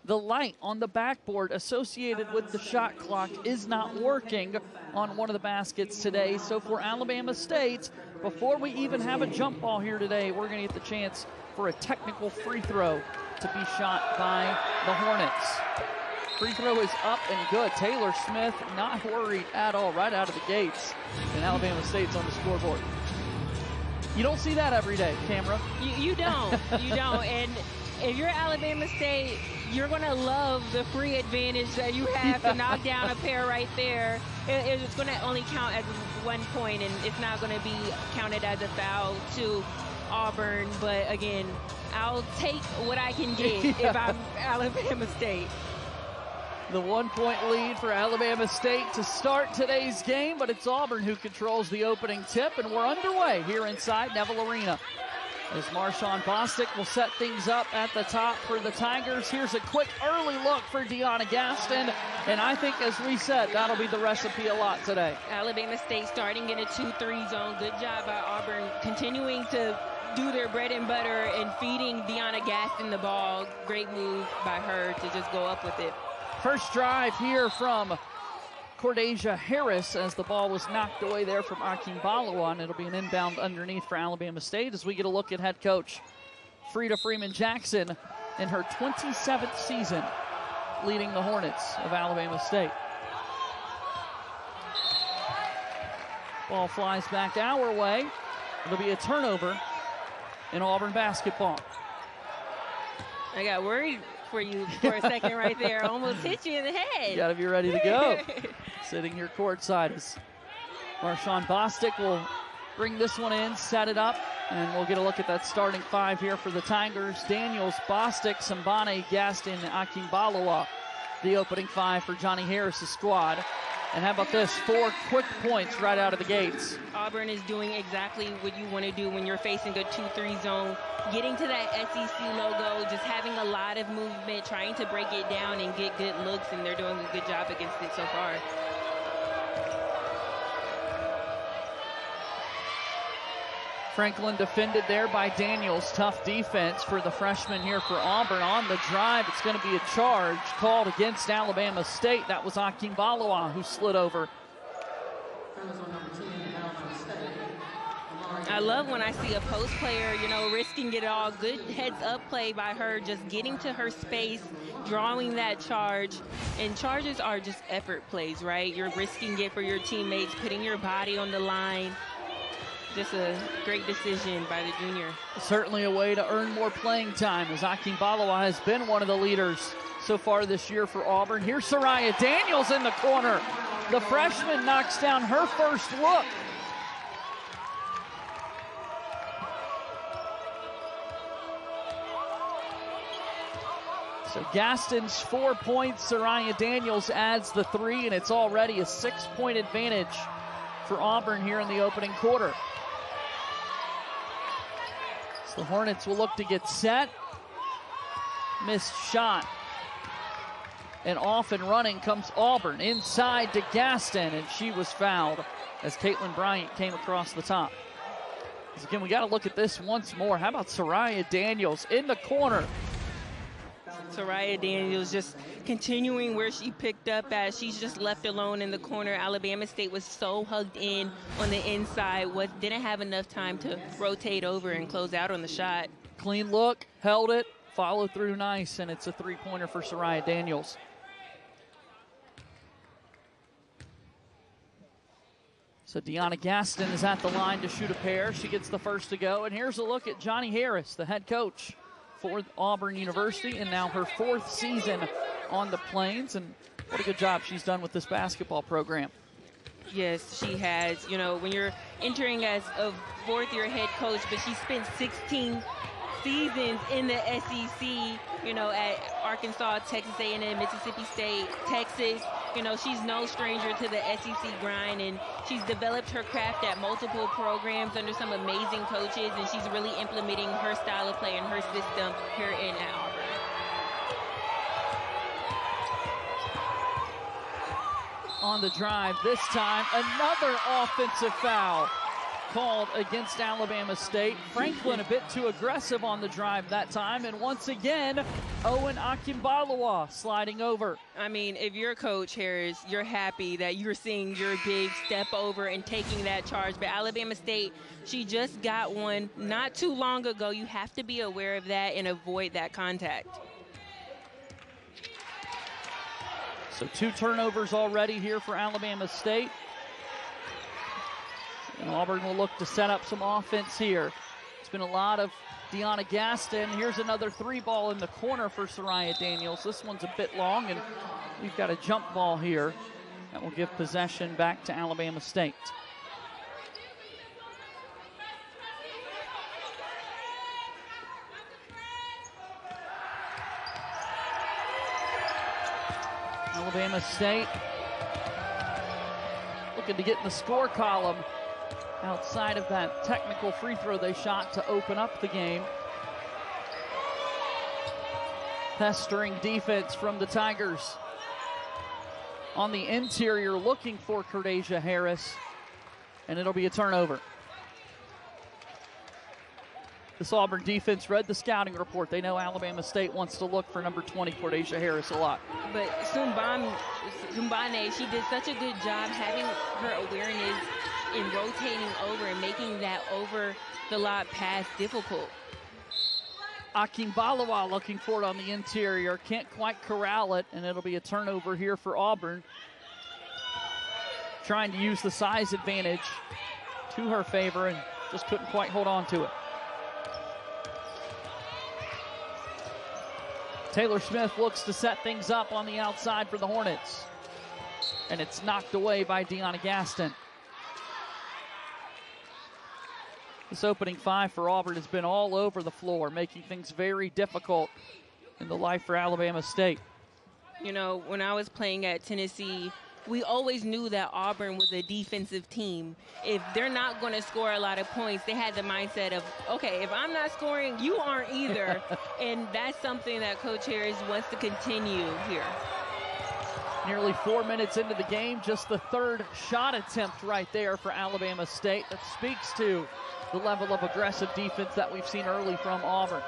the light on the backboard associated with the shot clock is not working on one of the baskets today. So for Alabama State, before we even have a jump ball here today, we're going to get the chance for a technical free throw to be shot by the Hornets. Free throw is up and good. Taylor Smith not worried at all right out of the gates. And Alabama State's on the scoreboard. You don't see that every day, Camera. You don't. You don't. And if you're Alabama State, you're going to love the free advantage that you have to knock down a pair right there. It's going to only count as 1 point, and it's not going to be counted as a foul to Auburn. But, again, I'll take what I can get if I'm Alabama State. The 1 point lead for Alabama State to start today's game, but it's Auburn who controls the opening tip, and we're underway here inside Neville Arena. As Marshawn Bostic will set things up at the top for the Tigers. Here's a quick early look for Deyona Gaston, and I think, as we said, that'll be the recipe a lot today. Alabama State starting in a 2-3 zone. Good job by Auburn, continuing to do their bread and butter and feeding Deyona Gaston the ball. Great move by her to just go up with it. First drive here from Cordasia Harris as the ball was knocked away there from Akeem Balawa, and it'll be an inbound underneath for Alabama State as we get a look at head coach Frida Freeman-Jackson in her 27th season leading the Hornets of Alabama State. Ball flies back our way. It'll be a turnover in Auburn basketball. I got worried for you for a second right there. Almost hit you in the head. You got to be ready to go. Sitting here courtside as Marshawn Bostic will bring this one in, set it up, and we'll get a look at that starting five here for the Tigers. Daniels, Bostic, Sambane, Gaston, and Akeem Balawa. The opening five for Johnny Harris's squad. And how about this? 4 quick points right out of the gates. Auburn is doing exactly what you want to do when you're facing a 2-3 zone. Getting to that SEC logo, just having a lot of movement, trying to break it down and get good looks, and they're doing a good job against it so far. Franklin defended there by Daniels. Tough defense for the freshman here for Auburn. On the drive, it's going to be a charge called against Alabama State. That was Akeem Balawa who slid over. I love when I see a post player, risking it all. Good heads-up play by her, just getting to her space, drawing that charge. And charges are just effort plays, right? You're risking it for your teammates, putting your body on the line. Just a great decision by the junior. Certainly a way to earn more playing time, as Akeem Balawa has been one of the leaders so far this year for Auburn. Here's Soraya Daniels in the corner. The freshman knocks down her first look. So Gaston's 4 points, Soraya Daniels adds the 3, and it's already a 6-point advantage for Auburn here in the opening quarter. So the Hornets will look to get set. Missed shot. And off and running comes Auburn. Inside to Gaston, and she was fouled as Caitlin Bryant came across the top. So again, we got to look at this once more. How about Soraya Daniels in the corner? Soraya Daniels just continuing where she picked up at. She's just left alone in the corner. Alabama State was so hugged in on the inside, didn't have enough time to rotate over and close out on the shot. Clean look, held it, followed through nice, and it's a 3-pointer for Soraya Daniels. So Deyona Gaston is at the line to shoot a pair. She gets the first to go, and here's a look at Johnny Harris, the head coach for Auburn University, and now her 4th season on the Plains, and what a good job she's done with this basketball program. Yes, she has. When you're entering as a 4th-year head coach, but she spent 16 seasons in the SEC, at Arkansas, Texas A&M, Mississippi State, Texas. She's no stranger to the SEC grind, and she's developed her craft at multiple programs under some amazing coaches, and she's really implementing her style of play and her system here in Auburn. On the drive, this time another offensive foul called against Alabama State. Franklin a bit too aggressive on the drive that time, and once again, Owen Akimbalawa sliding over. I mean, if you're Coach Harris, you're happy that you're seeing your big step over and taking that charge. But Alabama State, she just got one not too long ago. You have to be aware of that and avoid that contact. So 2 turnovers already here for Alabama State. And Auburn will look to set up some offense here. It's been a lot of Deyona Gaston. Here's another 3-ball in the corner for Soraya Daniels. This one's a bit long, and we've got a jump ball here that will give possession back to Alabama State. Alabama State looking to get in the score column outside of that technical free throw they shot to open up the game. Pestering defense from the Tigers. On the interior, looking for Cordasia Harris, and it'll be a turnover. This Auburn defense read the scouting report. They know Alabama State wants to look for number 20, Cordasia Harris, a lot. But Zumbane, she did such a good job having her awareness in rotating over and making that over the lot pass difficult. Akimbalawa looking for it on the interior. Can't quite corral it, and it'll be a turnover here for Auburn. Trying to use the size advantage to her favor and just couldn't quite hold on to it. Taylor Smith looks to set things up on the outside for the Hornets. And it's knocked away by Deyona Gaston. This opening 5 for Auburn has been all over the floor, making things very difficult in the life for Alabama State. You know, when I was playing at Tennessee, we always knew that Auburn was a defensive team. If they're not going to score a lot of points, they had the mindset of, okay, if I'm not scoring, you aren't either. And that's something that Coach Harris wants to continue here. Nearly 4 minutes into the game, just the 3rd shot attempt right there for Alabama State. That speaks to the level of aggressive defense that we've seen early from Auburn.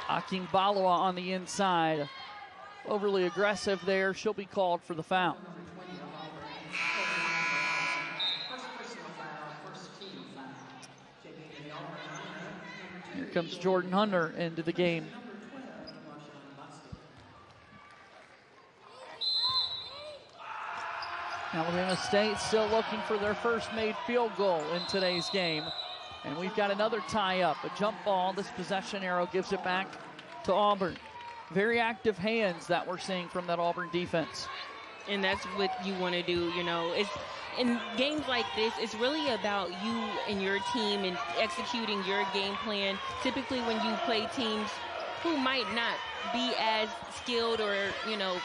Akimbalawa on the inside. Overly aggressive there. She'll be called for the foul. Here comes Jordan Hunter into the game. Alabama State still looking for their first made field goal in today's game. And we've got another tie-up, a jump ball. This possession arrow gives it back to Auburn. Very active hands that we're seeing from that Auburn defense. And that's what you want to do, you know. It's in games like this, it's really about you and your team and executing your game plan. Typically when you play teams who might not be as skilled or, you know,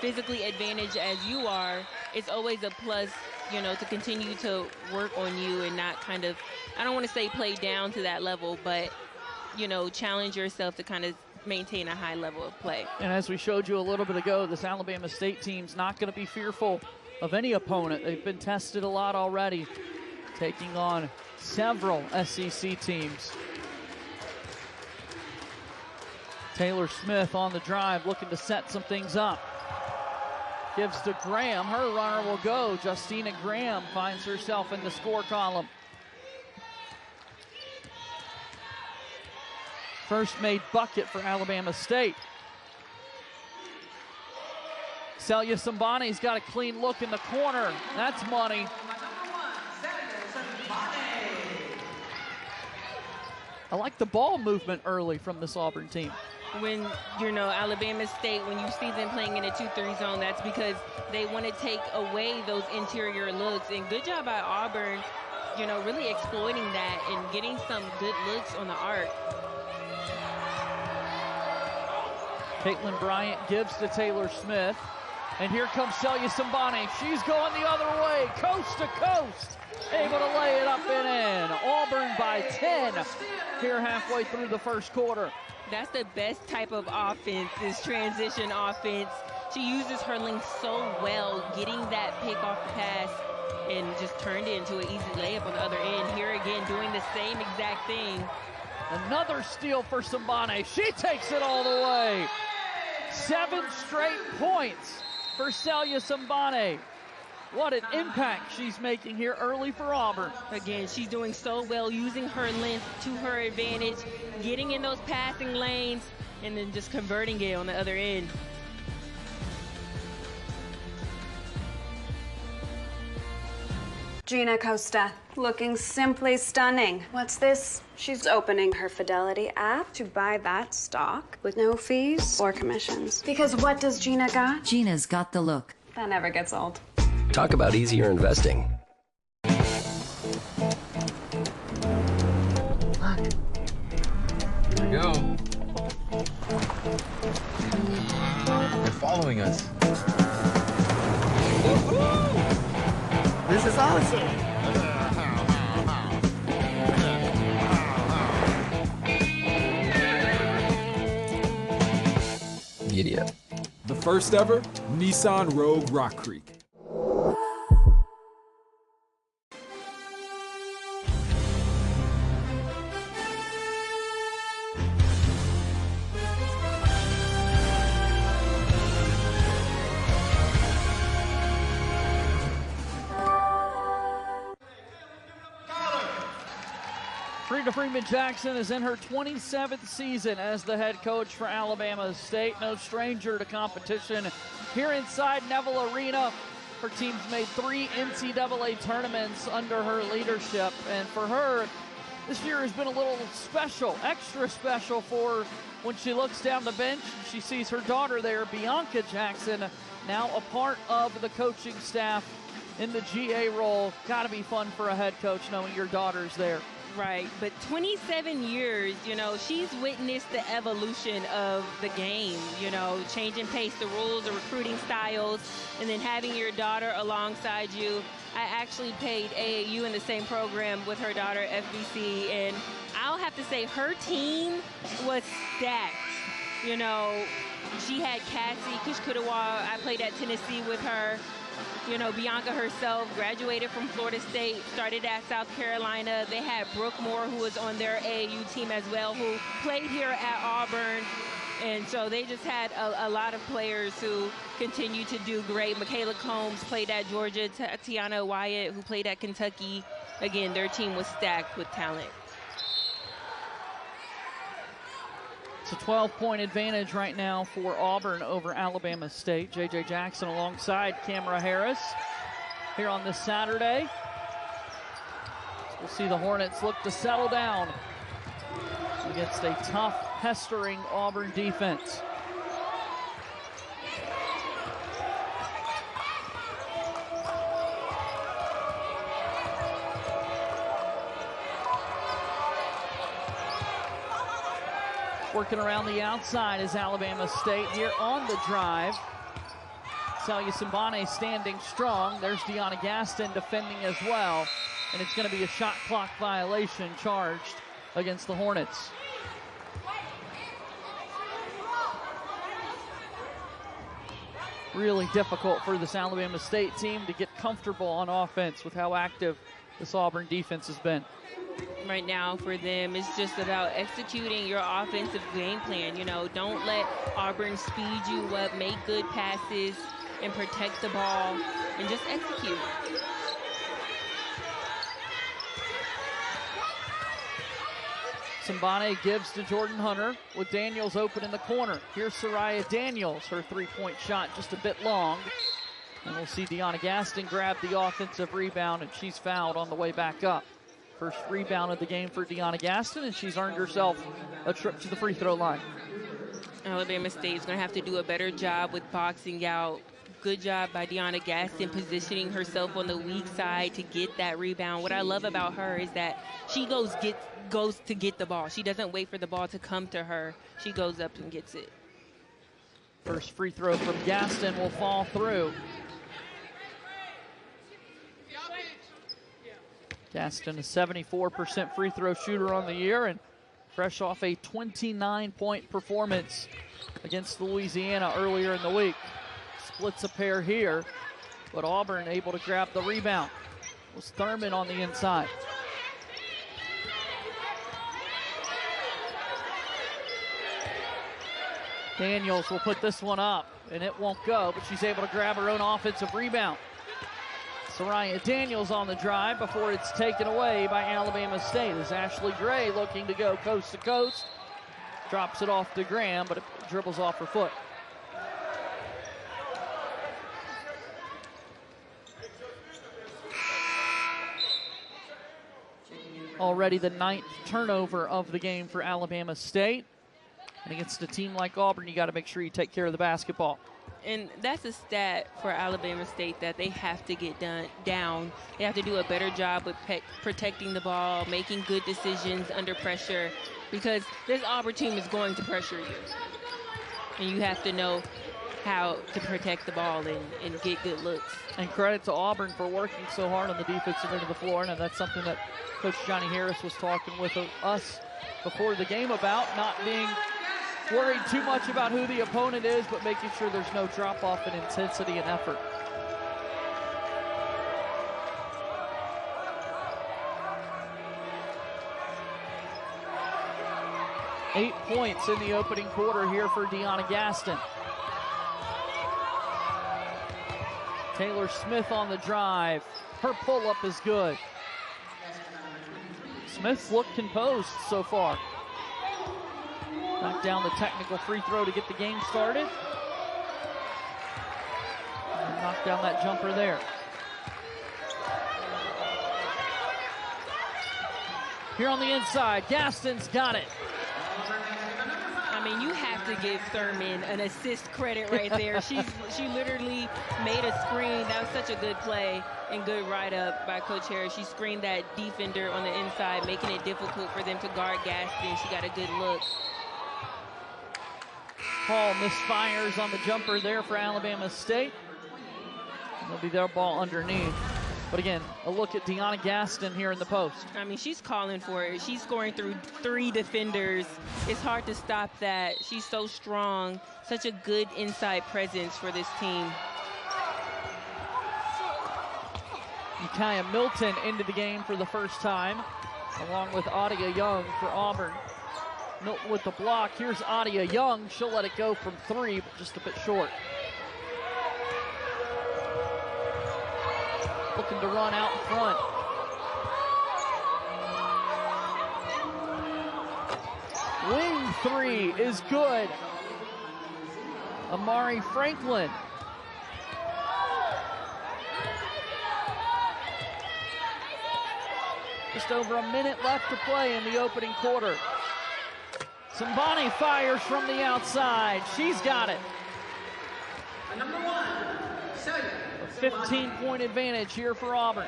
physically advantaged as you are, it's always a plus, you know, to continue to work on you and not kind of, I don't want to say play down to that level, but, you know, challenge yourself to kind of maintain a high level of play. And as we showed you a little bit ago, this Alabama State team's not going to be fearful of any opponent. They've been tested a lot already, taking on several SEC teams. Taylor Smith on the drive, looking to set some things up. Gives to Graham. Her runner will go. Justina Graham finds herself in the score column. First made bucket for Alabama State. Celia Sambane's got a clean look in the corner. That's money. I like the ball movement early from this Auburn team. When, you know, Alabama State, when you see them playing in a 2-3 zone, that's because they want to take away those interior looks. And good job by Auburn, you know, really exploiting that and getting some good looks on the arc. Caitlin Bryant gives to Taylor Smith. And here comes Celia Sambane. She's going the other way, coast to coast. Able to lay it up and in. Auburn by 10 here halfway through the first quarter. That's the best type of offense, is transition offense. She uses her length so well, getting that pick off the pass and just turned it into an easy layup on the other end. Here again, doing the same exact thing. Another steal for Sambane. She takes it all the way. 7 straight points for Celia Sambane. What an impact she's making here early for Auburn. Again, she's doing so well, using her length to her advantage, getting in those passing lanes, and then just converting it on the other end. Gina Costa, looking simply stunning. What's this? She's opening her Fidelity app to buy that stock with no fees or commissions. Because what does Gina got? Gina's got the look. That never gets old. Talk about easier investing. Look. Here we go. They're following us. This is awesome. Giddy up. The first ever Nissan Rogue Rock Creek. Frida Freeman-Jackson is in her 27th season as the head coach for Alabama State. No stranger to competition here inside Neville Arena. Her team's made 3 NCAA tournaments under her leadership. And for her, this year has been a little special, extra special for when she looks down the bench and she sees her daughter there, Bianca Jackson, now a part of the coaching staff in the GA role. Gotta be fun for a head coach knowing your daughter's there. Right, but 27 years, you know, she's witnessed the evolution of the game, you know, changing pace, the rules, the recruiting styles, and then having your daughter alongside you. I actually played AAU in the same program with her daughter, FBC, and I'll have to say her team was stacked. You know, she had Cassie Kishkudawa. I played at Tennessee with her. You know, Bianca herself graduated from Florida State, started at South Carolina. They had Brooke Moore, who was on their AAU team as well, who played here at Auburn. And so they just had a lot of players who continue to do great. Michaela Combs played at Georgia, Tiana Wyatt, who played at Kentucky. Again, their team was stacked with talent. It's a 12-point advantage right now for Auburn over Alabama State. J.J. Jackson alongside Camera Harris here on this Saturday. We'll see the Hornets look to settle down against a tough, pestering Auburn defense. Working around the outside is Alabama State here on the drive. Celia Sambane standing strong. There's Deyona Gaston defending as well. And it's going to be a shot clock violation charged against the Hornets. Really difficult for this Alabama State team to get comfortable on offense with how active this Auburn defense has been. Right now for them, it's just about executing your offensive game plan. You know, don't let Auburn speed you up, make good passes, and protect the ball, and just execute. Sambane gives to Jordan Hunter with Daniels open in the corner. Here's Soraya Daniels, her three-point shot just a bit long. And we'll see Deyona Gaston grab the offensive rebound, and she's fouled on the way back up. First rebound of the game for Deyona Gaston, and she's earned herself a trip to the free throw line. Alabama State is going to have to do a better job with boxing out. Good job by Deyona Gaston positioning herself on the weak side to get that rebound. What I love about her is that she goes to get the ball. She doesn't wait for the ball to come to her. She goes up and gets it. First free throw from Gaston will fall through. Gaston, a 74% free throw shooter on the year, and fresh off a 29-point performance against Louisiana earlier in the week. Splits a pair here but Auburn able to grab the rebound. It was Thurman on the inside. Daniels will put this one up, and it won't go, but she's able to grab her own offensive rebound. Soraya Daniels on the drive before it's taken away by Alabama State as Ashley Gray looking to go coast to coast. Drops it off to Graham, but it dribbles off her foot. Already the 9th turnover of the game for Alabama State. And against a team like Auburn, you got to make sure you take care of the basketball. And that's a stat for Alabama State that they have to get down. They have to do a better job with protecting the ball, making good decisions under pressure, because this Auburn team is going to pressure you. And you have to know how to protect the ball and get good looks. And credit to Auburn for working so hard on the defensive end of the floor. And that's something that Coach Johnny Harris was talking with us before the game about, not being worried too much about who the opponent is, but making sure there's no drop-off in intensity and effort. Eight points in the opening quarter here for Deyona Gaston. Taylor Smith on the drive. Her pull-up is good. Smith's looked composed so far. Knocked down the technical free throw to get the game started. And knocked down that jumper there. Here on the inside, Gaston's got it. I mean, you have to give Thurman an assist credit right there. She literally made a screen. That was such a good play and good write-up by Coach Harris. She screened that defender on the inside, making it difficult for them to guard Gaston. She got a good look. Hall misfires on the jumper there for Alabama State. It'll be their ball underneath. But again, a look at Deyona Gaston here in the post. I mean, she's calling for it. She's scoring through 3 defenders. It's hard to stop that. She's so strong. Such a good inside presence for this team. Micaiah Milton into the game for the first time, along with Adia Young for Auburn. Milton with the block. Here's Adia Young. She'll let it go from 3, but just a bit short. Looking to run out in front. Wing 3 is good. Amari Franklin. Just over a minute left to play in the opening quarter. Sambani fires from the outside. She's got it. A 15-point advantage here for Auburn.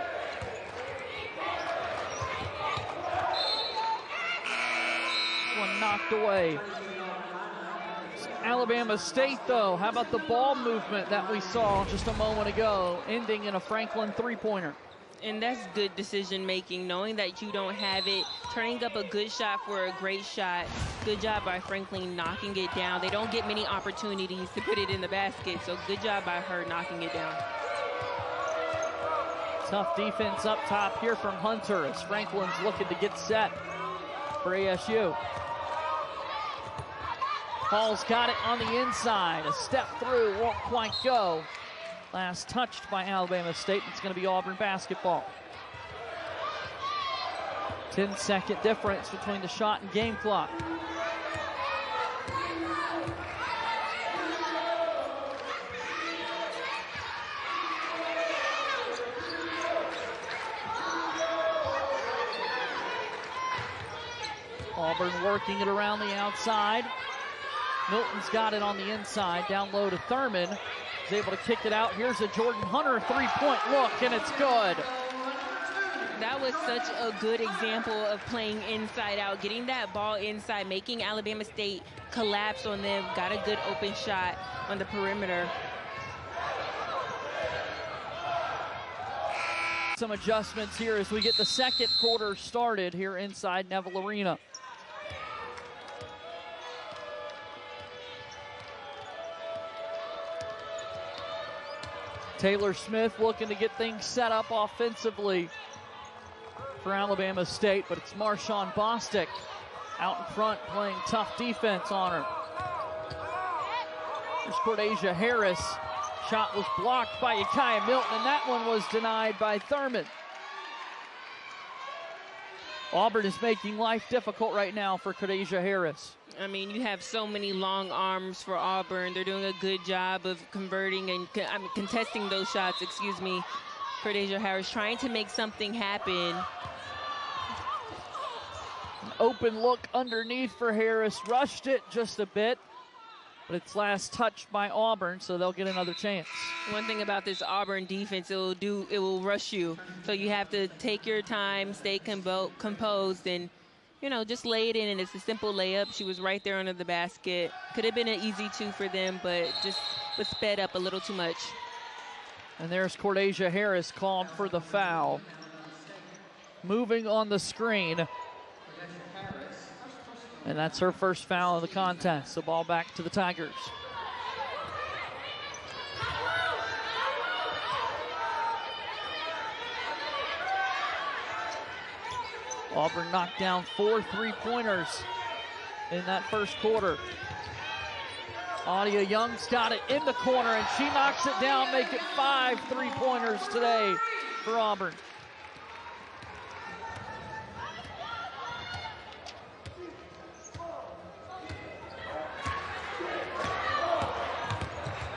One knocked away. Alabama State, though, how about the ball movement that we saw just a moment ago, ending in a Franklin three-pointer? And that's good decision-making, knowing that you don't have it, turning up a good shot for a great shot. Good job by Franklin knocking it down. They don't get many opportunities to put it in the basket, so good job by her knocking it down. Tough defense up top here from Hunter as Franklin's looking to get set for ASU. Hall's got it on the inside. A step through, won't quite go. Last touched by Alabama State. It's going to be Auburn basketball. 10-second difference between the shot and game clock. Auburn working it around the outside. Milton's got it on the inside, down low to Thurman. Is able to kick it out. Here's a Jordan Hunter three-point look, and it's good. That was such a good example of playing inside out, getting that ball inside, making Alabama State collapse on them. Got a good open shot on the perimeter. Some adjustments here as we get the second quarter started here inside Neville Arena. Taylor Smith looking to get things set up offensively for Alabama State, but it's Marshawn Bostic out in front playing tough defense on her. There's Cordesia Harris. Shot was blocked by Yakaya Milton, and that one was denied by Thurman. Auburn is making life difficult right now for Cordesia Harris. I mean, you have so many long arms for Auburn. They're doing a good job of converting and contesting those shots, excuse me. Cordesia Harris trying to make something happen. An open look underneath for Harris. Rushed it just a bit, but it's last touched by Auburn, so they'll get another chance. One thing about this Auburn defense, it will rush you. So you have to take your time, stay composed, and, you know, just lay it in. And it's a simple layup. She was right there under the basket. Could have been an easy two for them, but just was sped up a little too much. And there's Cordesia Harris called for the foul. Moving on the screen. And that's her first foul of the contest. The ball back to the Tigers. Auburn knocked down 4 3-pointers in that first quarter. Audia Young's got it in the corner, and she knocks it down, make it 5 3-pointers today for Auburn.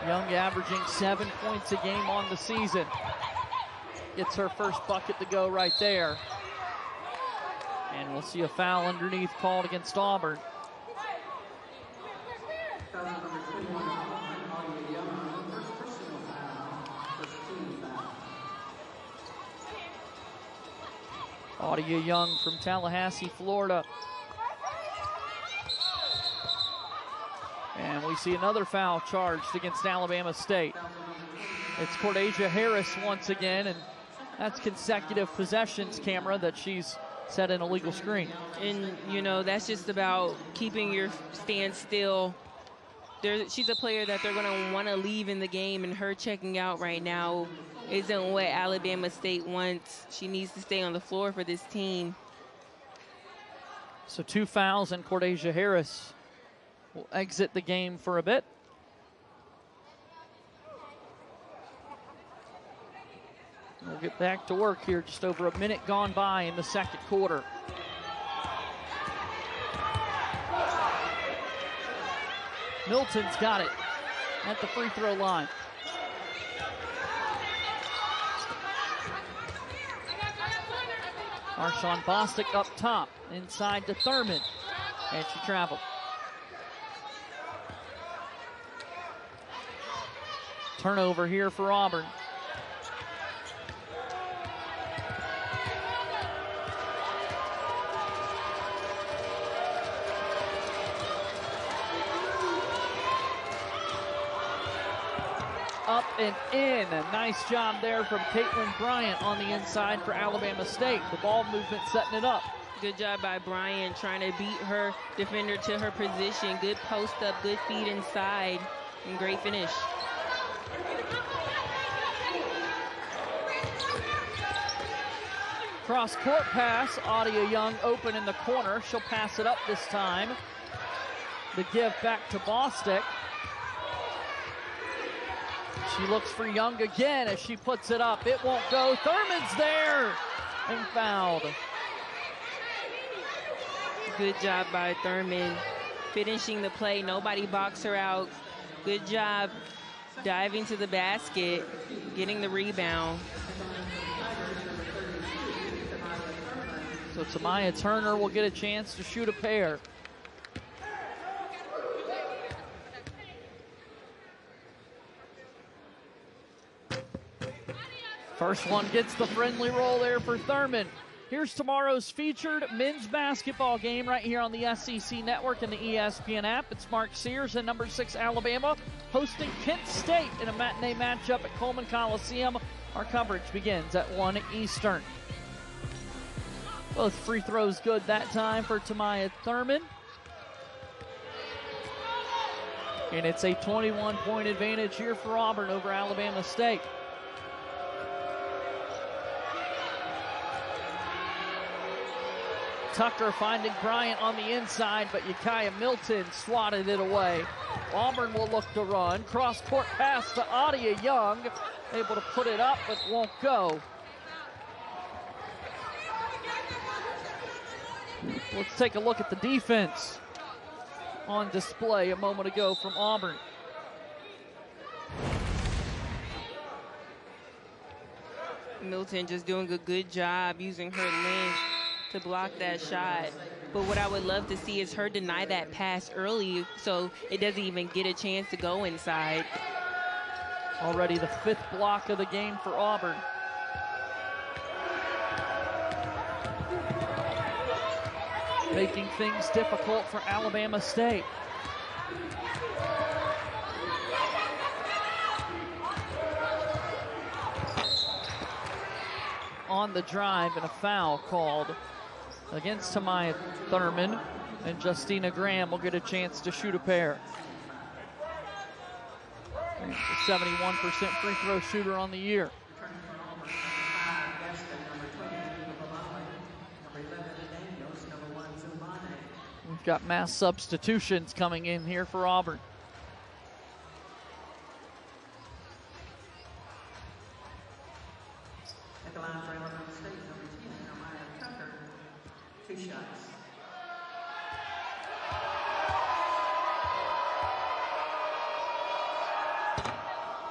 Young averaging 7 points a game on the season. Gets her first bucket to go right there. And we'll see a foul underneath called against Auburn. Audia Young from Tallahassee, Florida. And we see another foul charged against Alabama State. It's Cordesia Harris once again, and that's consecutive possessions, camera, that she's set an illegal screen. And, you know, that's just about keeping your stance still. She's a player that they're going to want to leave in the game, and her checking out right now isn't what Alabama State wants. She needs to stay on the floor for this team. So 2 fouls, and Cordesia Harris will exit the game for a bit. We'll get back to work here, just over a minute gone by in the second quarter. Milton's got it at the free throw line. Marshawn Bostic up top, inside to Thurman, and she traveled. Turnover here for Auburn. Up and in. A nice job there from Caitlin Bryant on the inside for Alabama State. The ball movement setting it up. Good job by Bryant trying to beat her defender to her position. Good post up, good feed inside, and great finish. Cross court pass. Audia Young open in the corner. She'll pass it up this time. The give back to Bostic. She looks for Young again as she puts it up. It won't go. Thurman's there and fouled. Good job by Thurman finishing the play. Nobody boxed her out. Good job diving to the basket, getting the rebound. So Tamaya Turner will get a chance to shoot a pair. First one gets the friendly roll there for Thurman. Here's tomorrow's featured men's basketball game right here on the SEC Network and the ESPN app. It's Mark Sears and number 6 Alabama hosting Kent State in a matinee matchup at Coleman Coliseum. Our coverage begins at 1 Eastern. Both free throws good that time for Tamaya Thurman. And it's a 21-point advantage here for Auburn over Alabama State. Tucker finding Bryant on the inside, but Yakaya Milton swatted it away. Auburn will look to run. Cross-court pass to Adia Young. Able to put it up, but won't go. Let's take a look at the defense on display a moment ago from Auburn. Milton just doing a good job using her length to block that shot. But what I would love to see is her deny that pass early so it doesn't even get a chance to go inside. Already the 5th block of the game for Auburn. Making things difficult for Alabama State. On the drive, and a foul called against Tamaya Thurman, and Justina Graham will get a chance to shoot a pair. The 71% free throw shooter on the year. We've got mass substitutions coming in here for Auburn. At the line for Alabama State, number 10, Amaya Tucker, 2 shots.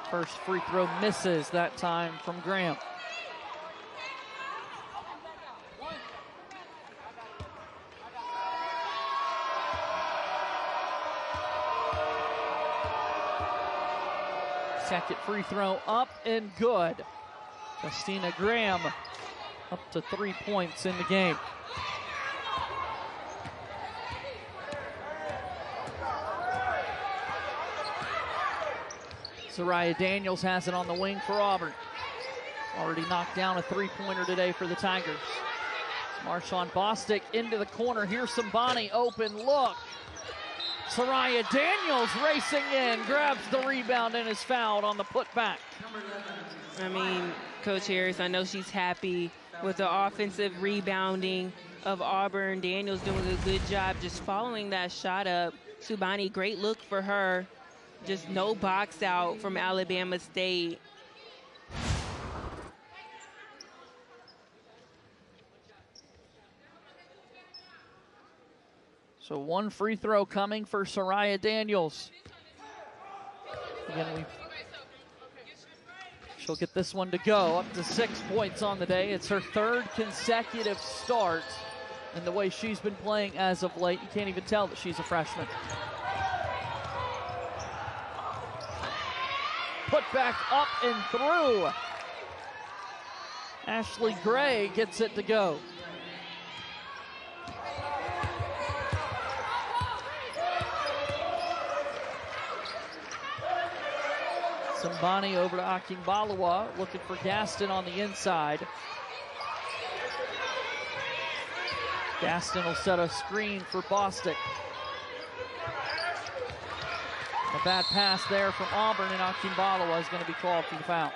First free throw misses that time from Graham. Second free throw up and good. Justina Graham up to 3 points in the game. Soraya Daniels has it on the wing for Auburn. Already knocked down a 3-pointer today for the Tigers. Marshawn Bostic into the corner. Here's Sambani, open look. Soraya Daniels racing in, grabs the rebound and is fouled on the putback. I mean, Coach Harris, I know she's happy with the offensive rebounding of Auburn. Daniels doing a good job just following that shot up. Subani, great look for her. Just no box out from Alabama State. So one free throw coming for Soraya Daniels. Again, she'll get this one to go, up to 6 points on the day. It's her 3rd consecutive start, and the way she's been playing as of late, you can't even tell that she's a freshman. Put back up and through. Ashley Gray gets it to go. Sambani over to Akinbalawa, looking for Gaston on the inside. Gaston will set a screen for Bostic. A bad pass there from Auburn, and Akinbalawa is going to be called for the foul.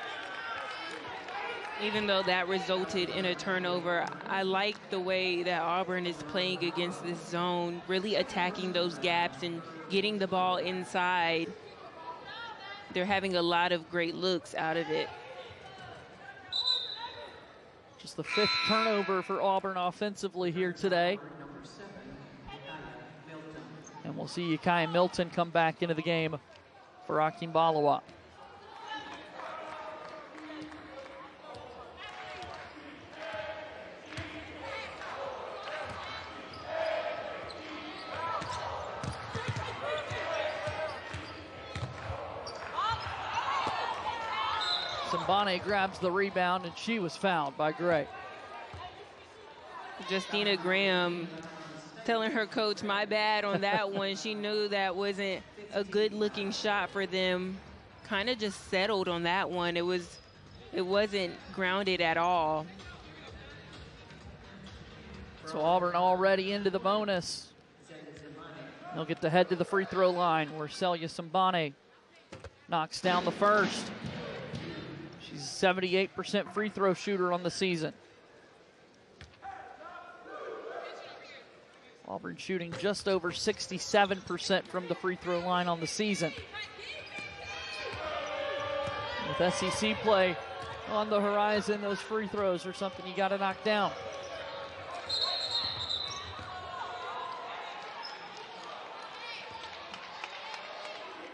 Even though that resulted in a turnover, I like the way that Auburn is playing against this zone, really attacking those gaps and getting the ball inside. They're having a lot of great looks out of it. Just the 5th turnover for Auburn offensively here today. And we'll see Yakaya Milton come back into the game for Akinbalawa. Sambani grabs the rebound, and she was fouled by Gray. Justina Graham telling her coach, my bad on that one. She knew that wasn't a good-looking shot for them. Kind of just settled on that one. It wasn't grounded at all. So Auburn already into the bonus. They'll get to head to the free throw line where Celia Sambani knocks down the first. She's a 78% free throw shooter on the season. Auburn shooting just over 67% from the free throw line on the season. With SEC play on the horizon, those free throws are something you got to knock down.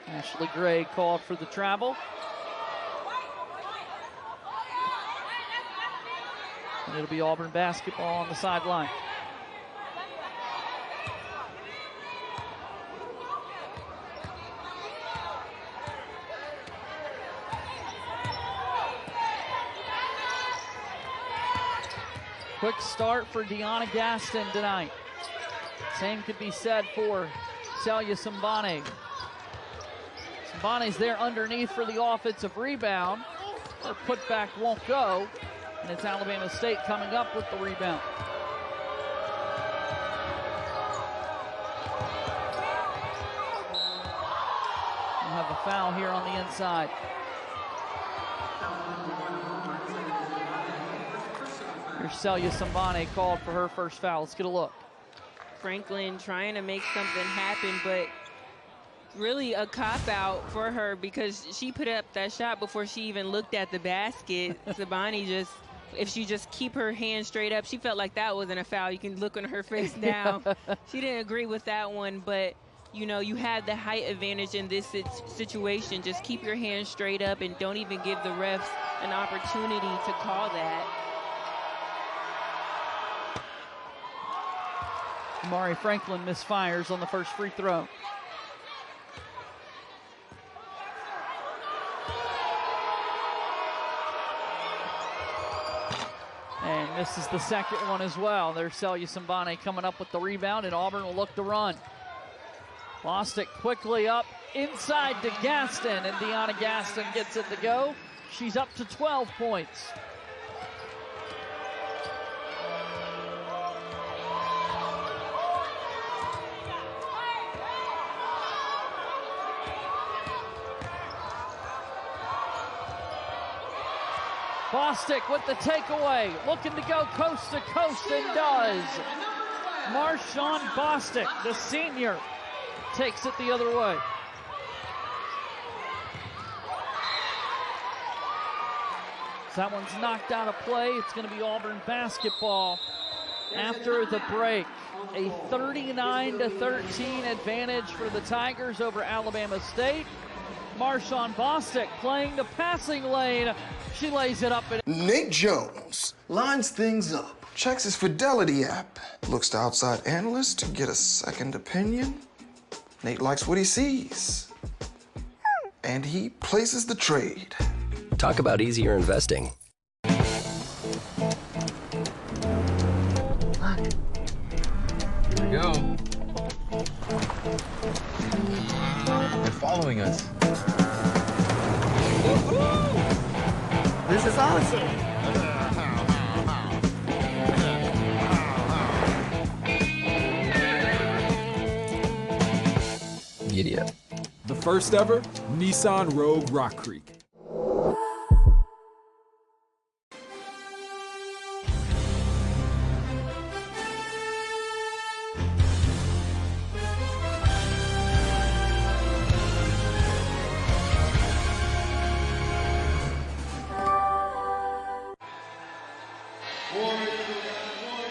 Ashley Gray called for the travel. And it'll be Auburn basketball on the sideline. Quick start for Deyona Gaston tonight. Same could be said for Celia Sambane. Sambane's there underneath for the offensive rebound. Her putback won't go, and it's Alabama State coming up with the rebound. We'll have a foul here on the inside. Here's Celia Sambane called for her first foul. Let's get a look. Franklin trying to make something happen, but really a cop-out for her because she put up that shot before she even looked at the basket. Sambane just, if she just keep her hand straight up, she felt like that wasn't a foul. You can look on her face now. She didn't agree with that one, but you know, you have the height advantage in this situation. Just keep your hand straight up and don't even give the refs an opportunity to call that. Amari Franklin misfires on the first free throw. And misses the second one as well. There's Celia Sambane coming up with the rebound, and Auburn will look to run. Lost it quickly up inside to Gaston, and Deyona Gaston gets it to go. She's up to 12 points. Bostic with the takeaway, looking to go coast to coast, and does. Marshawn Bostic, the senior, takes it the other way. So that one's knocked out of play. It's going to be Auburn basketball after the break. A 39-13 advantage for the Tigers over Alabama State. Marshawn Bostic playing the passing lane. She lays it up. Nate Jones lines things up, checks his Fidelity app, looks to outside analysts to get a second opinion. Nate likes what he sees, and he places the trade. Talk about easier investing. They're following us. This is awesome. Giddy up. The first ever Nissan Rogue Rock Creek.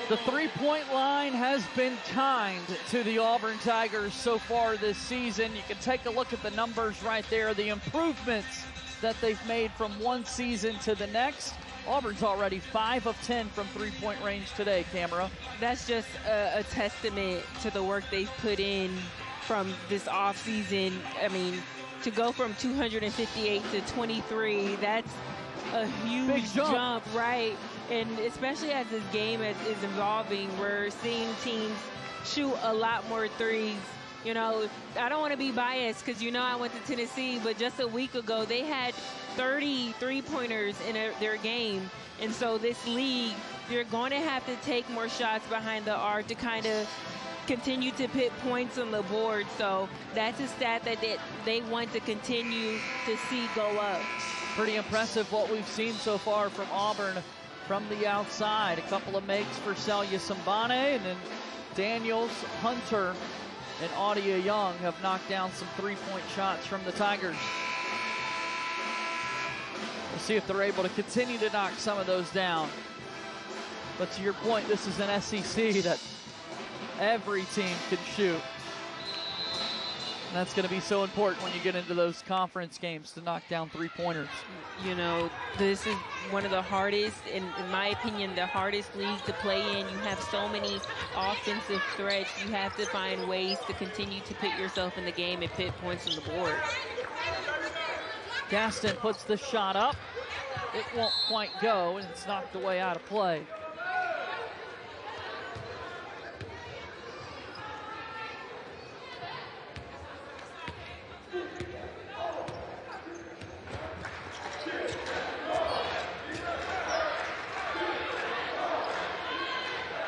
The three-point line has been kind to the Auburn Tigers so far this season. You can take a look at the numbers right there, the improvements that they've made from one season to the next. Auburn's already 5 of 10 from three-point range today, Camera. That's just a testament to the work they've put in from this offseason. I mean, to go from 258 to 23, that's a huge big jump, right? And especially as this game is evolving, we're seeing teams shoot a lot more threes. You know, I don't want to be biased because, you know, I went to Tennessee, but just a week ago they had 30 three-pointers in their game. And so this league, you're going to have to take more shots behind the arc to kind of continue to put points on the board. So that's a stat that they want to continue to see go up. Pretty impressive what we've seen so far from Auburn from the outside. A couple of makes for Celia Sambane, and then Daniels, Hunter, and Audia Young have knocked down some three-point shots from the Tigers. We'll see if they're able to continue to knock some of those down. But to your point, this is an SEC that every team can shoot. And that's going to be so important when you get into those conference games to knock down three-pointers. You know, this is one of the hardest, in my opinion, the hardest league to play in. You have so many offensive threats. You have to find ways to continue to put yourself in the game and put points on the board. Gaston puts the shot up. It won't quite go, and it's knocked away out of play.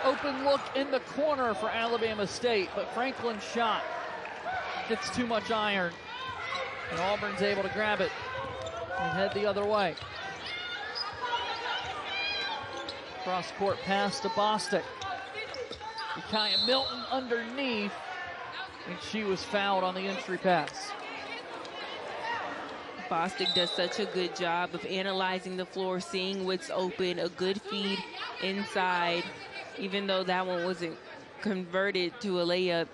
Open look in the corner for Alabama State, but Franklin's shot gets too much iron, and Auburn's able to grab it and head the other way. Cross court pass to Bostic. Micaiah Milton underneath, and she was fouled on the entry pass. Bostic does such a good job of analyzing the floor, seeing what's open, a good feed inside. Even though that one wasn't converted to a layup,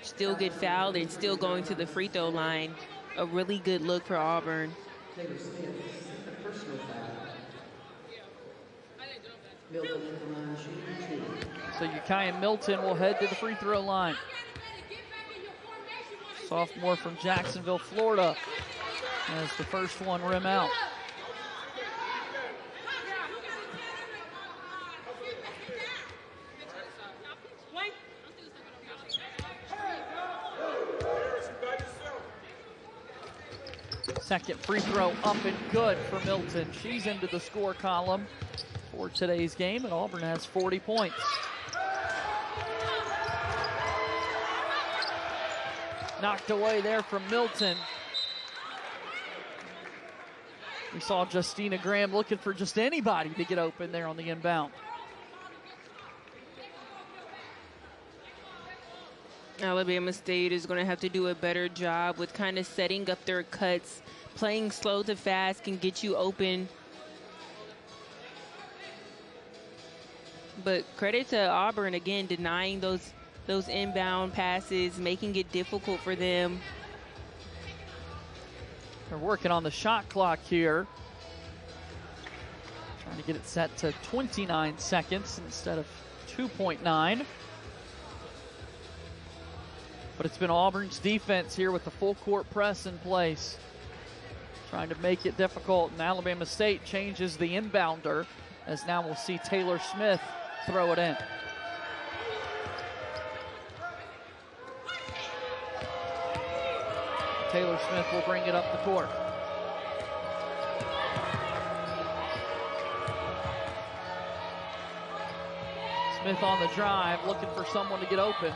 still get fouled and still going to the free throw line. A really good look for Auburn. So Ukiah Milton will head to the free throw line. Sophomore from Jacksonville, Florida, as the first one rim out. Second free throw up and good for Milton. She's into the score column for today's game, and Auburn has 40 points. Knocked away there from Milton. We saw Justina Graham looking for just anybody to get open there on the inbound. Alabama State is going to have to do a better job with kind of setting up their cuts. Playing slow to fast can get you open. But credit to Auburn, again, denying those inbound passes, making it difficult for them. They're working on the shot clock here. Trying to get it set to 29 seconds instead of 2.9. But it's been Auburn's defense here with the full court press in place, trying to make it difficult. And Alabama State changes the inbounder, as now we'll see Taylor Smith throw it in. Taylor Smith will bring it up the court. Smith on the drive, looking for someone to get open.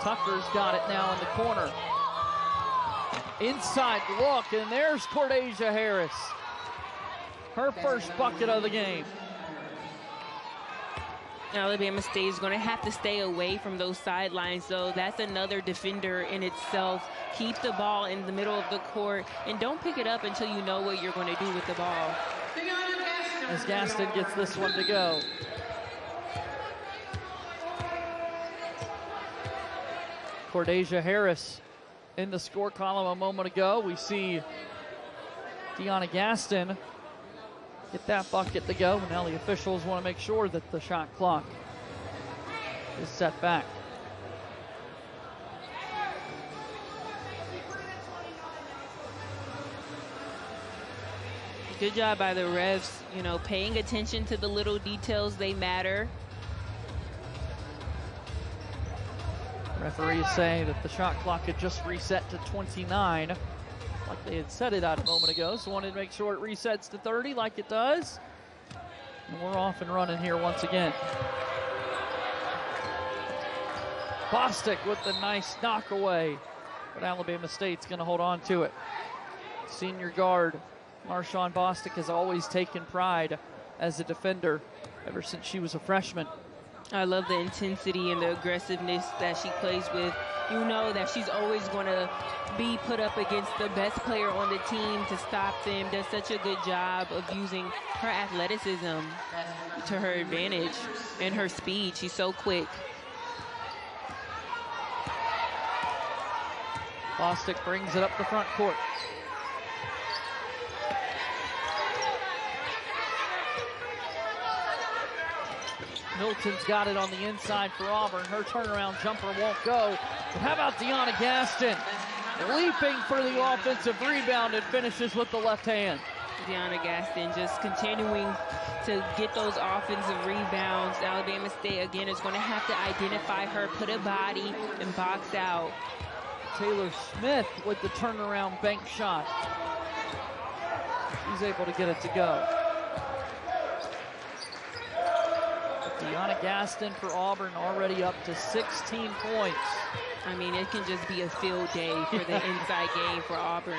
Tucker's got it now in the corner. Inside look, and there's Cordesia Harris. Her first bucket of the game. Alabama State is going to have to stay away from those sidelines, though. That's another defender in itself. Keep the ball in the middle of the court, and don't pick it up until you know what you're going to do with the ball. As Gaston gets this one to go. Cordesia Harris in the score column a moment ago. We see Deyona Gaston get that bucket to go. Now the officials want to make sure that the shot clock is set back. Good job by the refs, you know, paying attention to the little details. They matter. Referees say that the shot clock had just reset to 29, like they had set it out a moment ago, so wanted to make sure it resets to 30 like it does. And we're off and running here once again. Bostic with the nice knock away, but Alabama State's going to hold on to it. Senior guard Marshawn Bostic has always taken pride as a defender ever since she was a freshman. I love the intensity and the aggressiveness that she plays with. You know that she's always going to be put up against the best player on the team to stop them. Does such a good job of using her athleticism to her advantage and her speed. She's so quick. Bostic brings it up the front court. Milton's got it on the inside for Auburn. Her turnaround jumper won't go. But how about Deyona Gaston? Leaping for the offensive rebound and finishes with the left hand. Deyona Gaston just continuing to get those offensive rebounds. Alabama State, again, is going to have to identify her, put a body, and box out. Taylor Smith with the turnaround bank shot. She's able to get it to go. Deyona Gaston for Auburn already up to 16 points. I mean, it can just be a field day for the inside game for Auburn.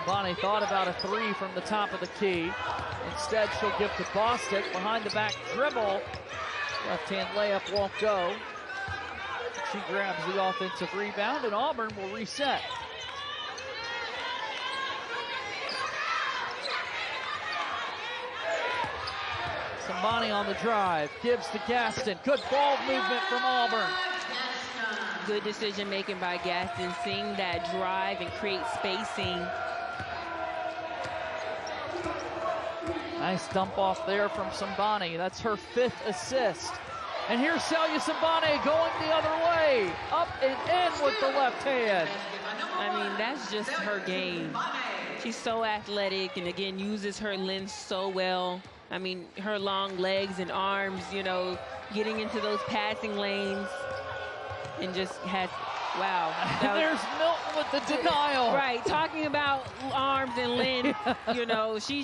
Bonnie thought about a three from the top of the key. Instead, she'll give to Bostic. Behind the back dribble. Left-hand layup won't go. She grabs the offensive rebound, and Auburn will reset. Sambani on the drive, gives to Gaston. Good ball movement from Auburn. Good decision making by Gaston, seeing that drive and create spacing. Nice dump off there from Sambani. That's her 5th assist. And here's Celia Sambani going the other way. Up and in with the left hand. I mean, that's just her game. She's so athletic and, again, uses her length so well. I mean, her long legs and arms, you know, getting into those passing lanes and just has, wow. There's Milton with the denial. Right, talking about arms and length, you know, she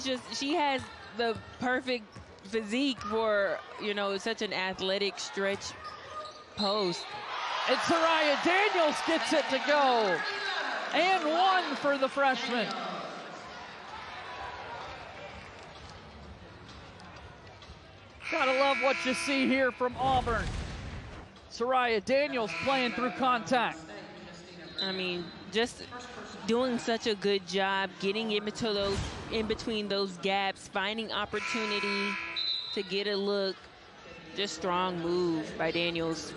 has the perfect physique for, you know, such an athletic stretch post. And Soraya Daniels gets it to go. And one for the freshman. Gotta love what you see here from Auburn. Soraya Daniels playing through contact. I mean, just doing such a good job getting into those, in between those gaps, finding opportunity to get a look. Just strong move by Daniels.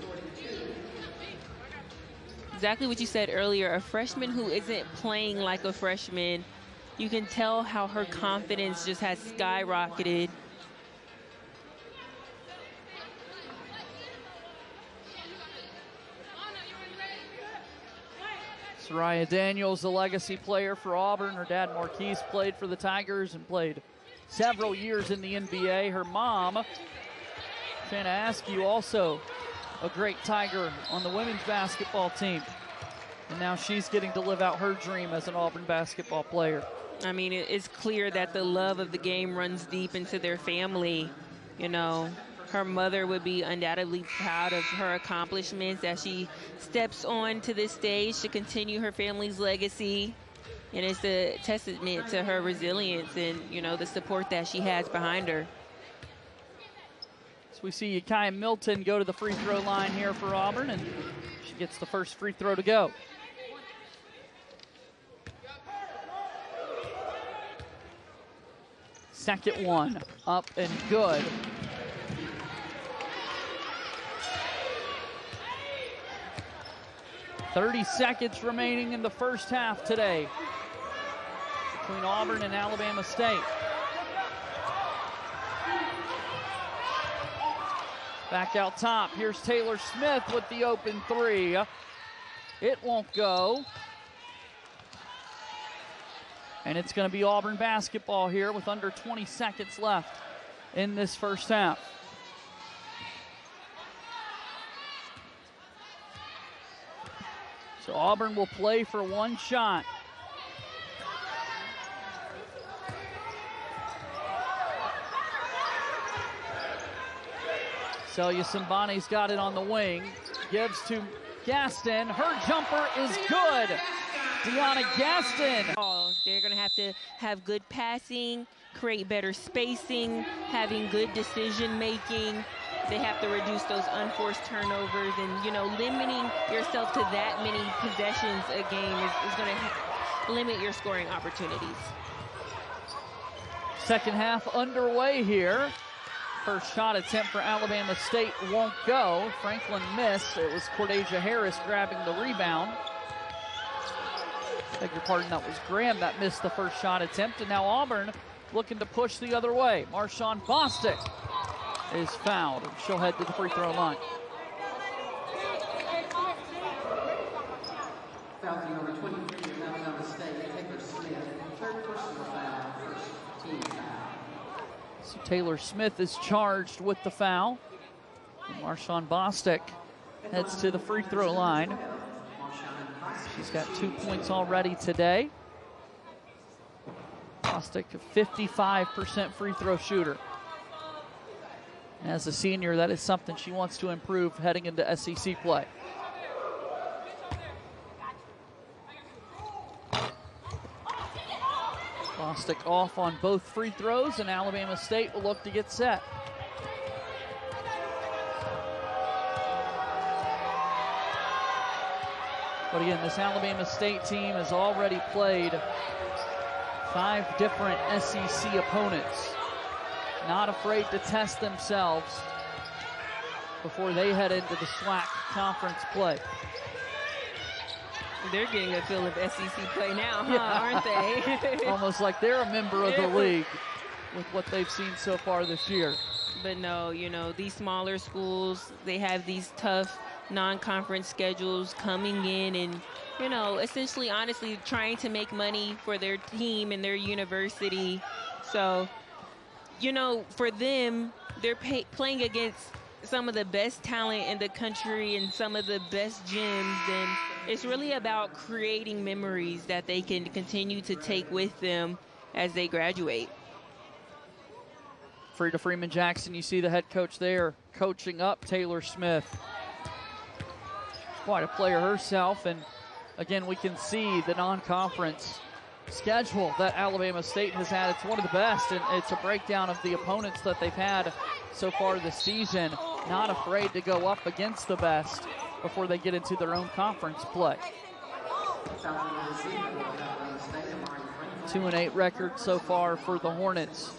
Exactly what you said earlier, a freshman who isn't playing like a freshman. You can tell how her confidence just has skyrocketed. Soraya Daniels, a legacy player for Auburn. Her dad, Marquise, played for the Tigers and played several years in the NBA. Her mom, Shanna Askew, also a great Tiger on the women's basketball team. And now she's getting to live out her dream as an Auburn basketball player. I mean, it's clear that the love of the game runs deep into their family. You know, her mother would be undoubtedly proud of her accomplishments as she steps on to this stage to continue her family's legacy. And it's a testament to her resilience and, you know, the support that she has behind her. So we see Yakai Milton go to the free throw line here for Auburn, and she gets the first free throw to go. Second one, up and good. .30 seconds remaining in the first half today between Auburn and Alabama State. Back out top, here's Taylor Smith with the open three. It won't go. And it's going to be Auburn basketball here with under 20 seconds left in this first half. So Auburn will play for one shot. Celia Sambani's got it on the wing. Gives to Gaston. Her jumper is good. Deyona Gaston. Oh, they're going to have good passing, create better spacing, having good decision making. They have to reduce those unforced turnovers, and, you know, limiting yourself to that many possessions a game is going to limit your scoring opportunities. Second half underway here. First shot attempt for Alabama State won't go. Franklin missed. It was Cordesia Harris grabbing the rebound. Beg your pardon, that was Graham that missed the first shot attempt. And now Auburn looking to push the other way. Marshawn Bostic is fouled. She'll head to the free throw line. Foul team number 23 of Alabama State, Taylor Smith. Third personal foul, first team foul. So Taylor Smith is charged with the foul. And Marshawn Bostic heads to the free throw line. She's got 2 points already today. Bostic, a 55% free throw shooter. As a senior, that is something she wants to improve heading into SEC play. Bostic off on both free throws, and Alabama State will look to get set. But again, this Alabama State team has already played 5 different SEC opponents. Not afraid to test themselves before they head into the SWAC conference play. They're getting a feel of SEC play now, huh, aren't they? Almost like they're a member of the league with what they've seen so far this year. But no, you know, these smaller schools, they have these tough non-conference schedules coming in and, you know, essentially, honestly, trying to make money for their team and their university. So, you know, for them, they're playing against some of the best talent in the country and some of the best gyms, and it's really about creating memories that they can continue to take with them as they graduate. Frida Freeman Jackson, you see the head coach there coaching up Taylor Smith. Quite a player herself, and again, we can see the non-conference schedule that Alabama State has had. It's one of the best, and it's a breakdown of the opponents that they've had so far this season. Not afraid to go up against the best before they get into their own conference play. 2-8 record so far for the Hornets.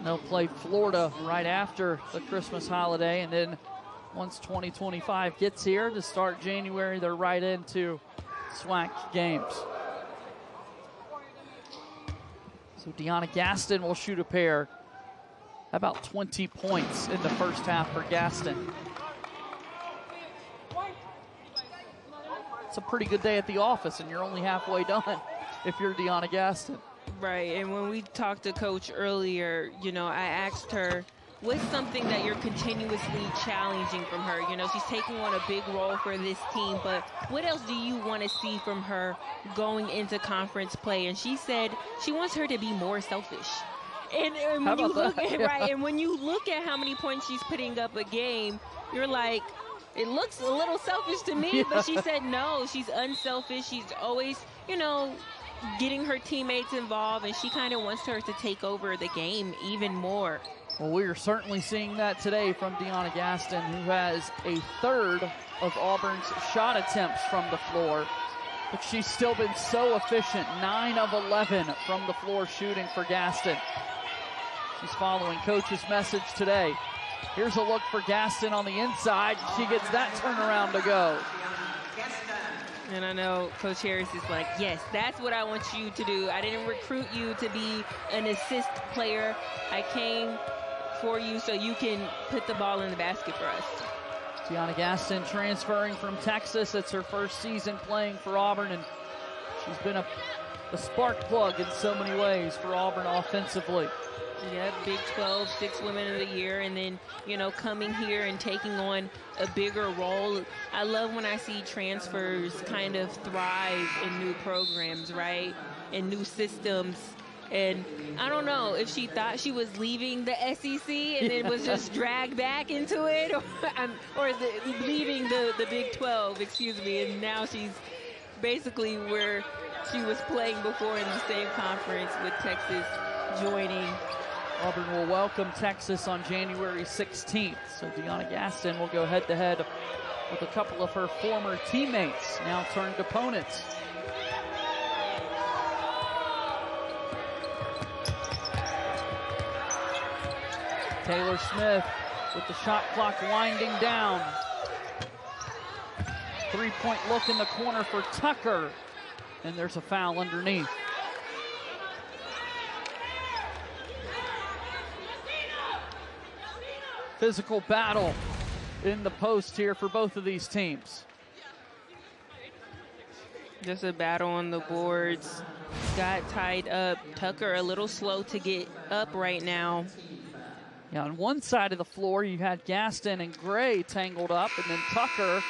They'll play Florida right after the Christmas holiday, and then once 2025 gets here to start January, they're right into SWAC games. So Deyona Gaston will shoot a pair. About 20 points in the first half for Gaston. It's a pretty good day at the office, and you're only halfway done if you're Deyona Gaston. Right, and when we talked to Coach earlier, you know, I asked her, what's something that you're continuously challenging from her? You know, she's taking on a big role for this team, but what else do you want to see from her going into conference play? And she said she wants her to be more selfish. And when you look at right, and when you look at how many points she's putting up a game, you're like, it looks a little selfish to me. But she said no, she's unselfish. She's always, you know, getting her teammates involved, and she kind of wants her to take over the game even more. Well, we are certainly seeing that today from Deyona Gaston, who has a third of Auburn's shot attempts from the floor. But she's still been so efficient, 9 of 11 from the floor shooting for Gaston. She's following Coach's message today. Here's a look for Gaston on the inside. She gets that turnaround to go. And I know Coach Harris is like, yes, that's what I want you to do. I didn't recruit you to be an assist player. I came for you so you can put the ball in the basket for us. Deyona Gaston transferring from Texas. It's her first season playing for Auburn, and she's been a spark plug in so many ways for Auburn offensively. Yeah, Big 12, 6 Women of the Year, and then, you know, coming here and taking on a bigger role. I love when I see transfers kind of thrive in new programs, right, in new systems. And I don't know if she thought she was leaving the SEC and then was just dragged back into it, or leaving the Big 12, excuse me, and now she's basically where she was playing before in the same conference with Texas joining. Auburn will welcome Texas on January 16th. So Deyona Gaston will go head-to-head with a couple of her former teammates, now turned opponents. Taylor Smith with the shot clock winding down. Three-point look in the corner for Tucker. And there's a foul underneath. Physical battle in the post here for both of these teams. Just a battle on the boards. Got tied up. Tucker a little slow to get up right now. Yeah, on one side of the floor, you had Gaston and Gray tangled up, and then Tucker,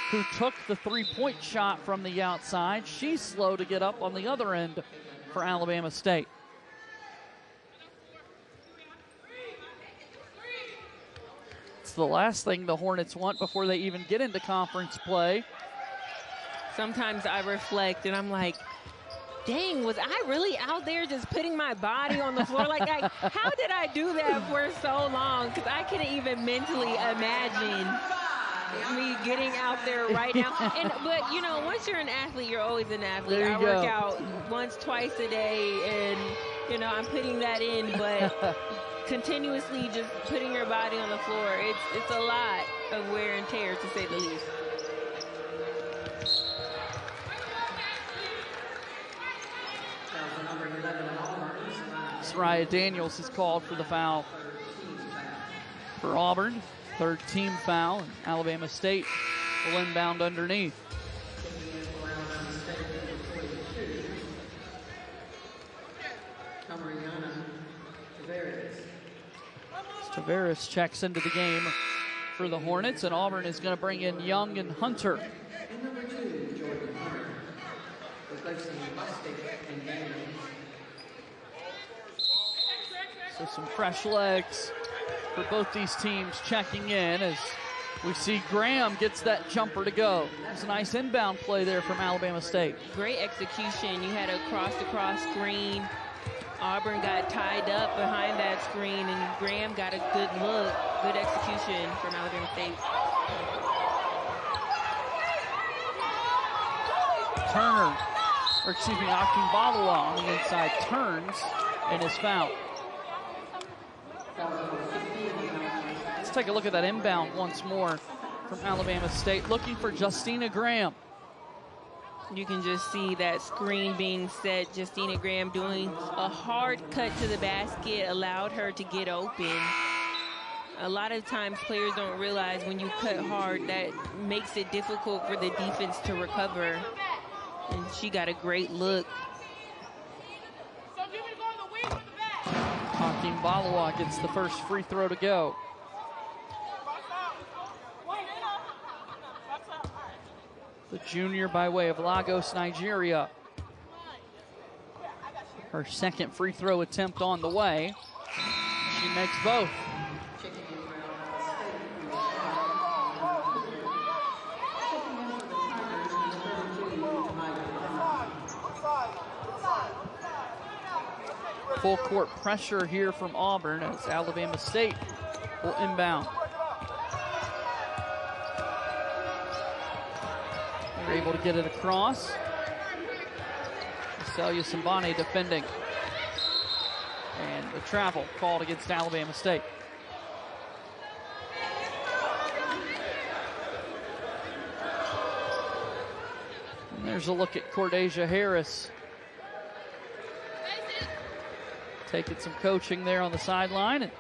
who took the three-point shot from the outside. She's slow to get up on the other end for Alabama State. It's the last thing the Hornets want before they even get into conference play. Sometimes I reflect and I'm like, dang, was I really out there just putting my body on the floor? Like, how did I do that for so long? Because I couldn't even mentally imagine me getting out there right now. But, you know, once you're an athlete, you're always an athlete. I work out once, twice a day, and, you know, I'm putting that in. But continuously just putting your body on the floor, it's a lot of wear and tear, to say the least. Soraya Daniels is called for the foul for Auburn. Third team foul, and Alabama State will inbound underneath. Tavares checks into the game for the Hornets, and Auburn is going to bring in Young and Hunter. So some fresh legs for both these teams checking in as we see Graham gets that jumper to go. It's a nice inbound play there from Alabama State. Great execution. You had a cross-to-cross screen. Auburn got tied up behind that screen, and Graham got a good look. Good execution from Alabama State. Turner, or excuse me, Akim Balawa on the inside turns and is fouled. Let's take a look at that inbound once more from Alabama State, looking for Justina Graham. You can just see that screen being set. Justina Graham doing a hard cut to the basket, allowed her to get open. A lot of times players don't realize when you cut hard, that makes it difficult for the defense to recover. And she got a great look. Akim Balawa gets the first free throw to go. The junior by way of Lagos, Nigeria. Her second free throw attempt on the way. She makes both. Full court pressure here from Auburn as Alabama State will inbound. They're able to get it across. Celia Sambani defending. And the travel called against Alabama State. And there's a look at Cordasia Harris. Taking some coaching there on the sideline. And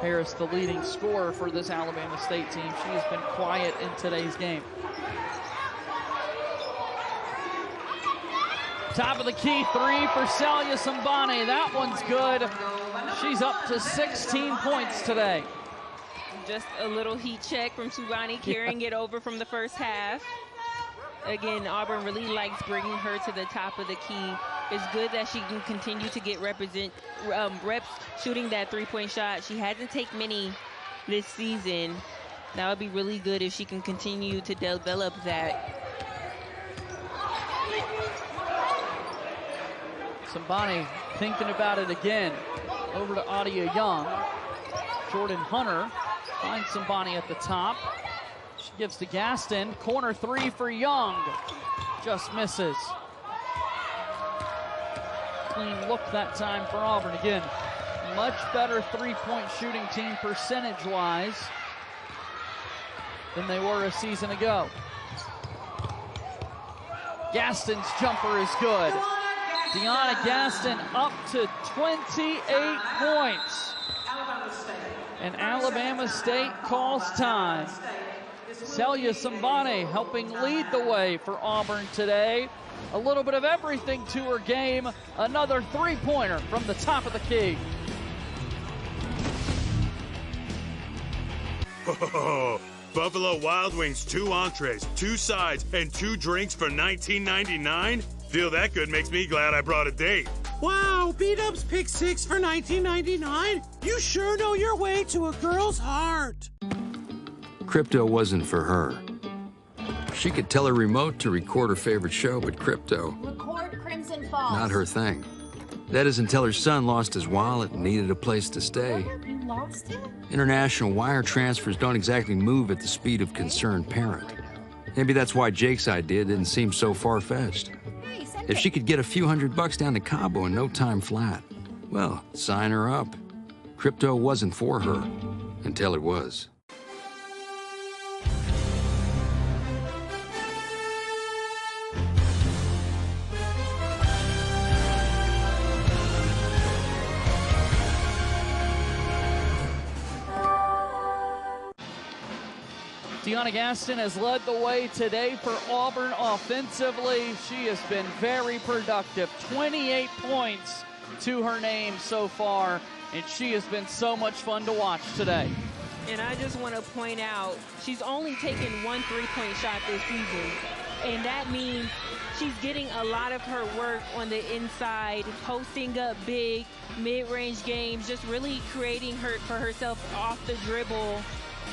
Harris, the leading scorer for this Alabama State team. She has been quiet in today's game. Top of the key three for Celia Sambani. That one's good. She's up to 16 points today. Just a little heat check from Sambani, carrying it over from the first half. Again, Auburn really likes bringing her to the top of the key. It's good that she can continue to get reps shooting that three-point shot. She hasn't taken many this season, That would be really good if she can continue to develop that. Sambani thinking about it again. Over to Adia Young. Jordan Hunter finds Sambani at the top. She gives to Gaston. Corner three for Young. Just misses. Clean look that time for Auburn. Again, much better three-point shooting team percentage-wise than they were a season ago. Gaston's jumper is good. Deyona Gaston up to 28 points. And Alabama State calls time. Celia Sambani helping lead the way for Auburn today. A little bit of everything to her game. Another three-pointer from the top of the key. Buffalo Wild Wings, 2 entrees, 2 sides, and 2 drinks for $19.99? Feel that good makes me glad I brought a date. Wow, B-Dubs pick 6 for $19.99? You sure know your way to a girl's heart. Crypto wasn't for her. She could tell her remote to record her favorite show, but crypto, Record Crimson Falls. not her thing. That is until her son lost his wallet and needed a place to stay. You lost it? International wire transfers don't exactly move at the speed of concerned parent. Maybe that's why Jake's idea didn't seem so far-fetched. If she could get a few $100 down to Cabo in no time flat, well, sign her up. Crypto wasn't for her until it was. Deyona Gaston has led the way today for Auburn offensively. She has been very productive. 28 points to her name so far, and she has been so much fun to watch today. And I just want to point out, she's only taken 1 3-point shot this season. And that means she's getting a lot of her work on the inside, posting up big, mid-range games, just really creating for herself off the dribble.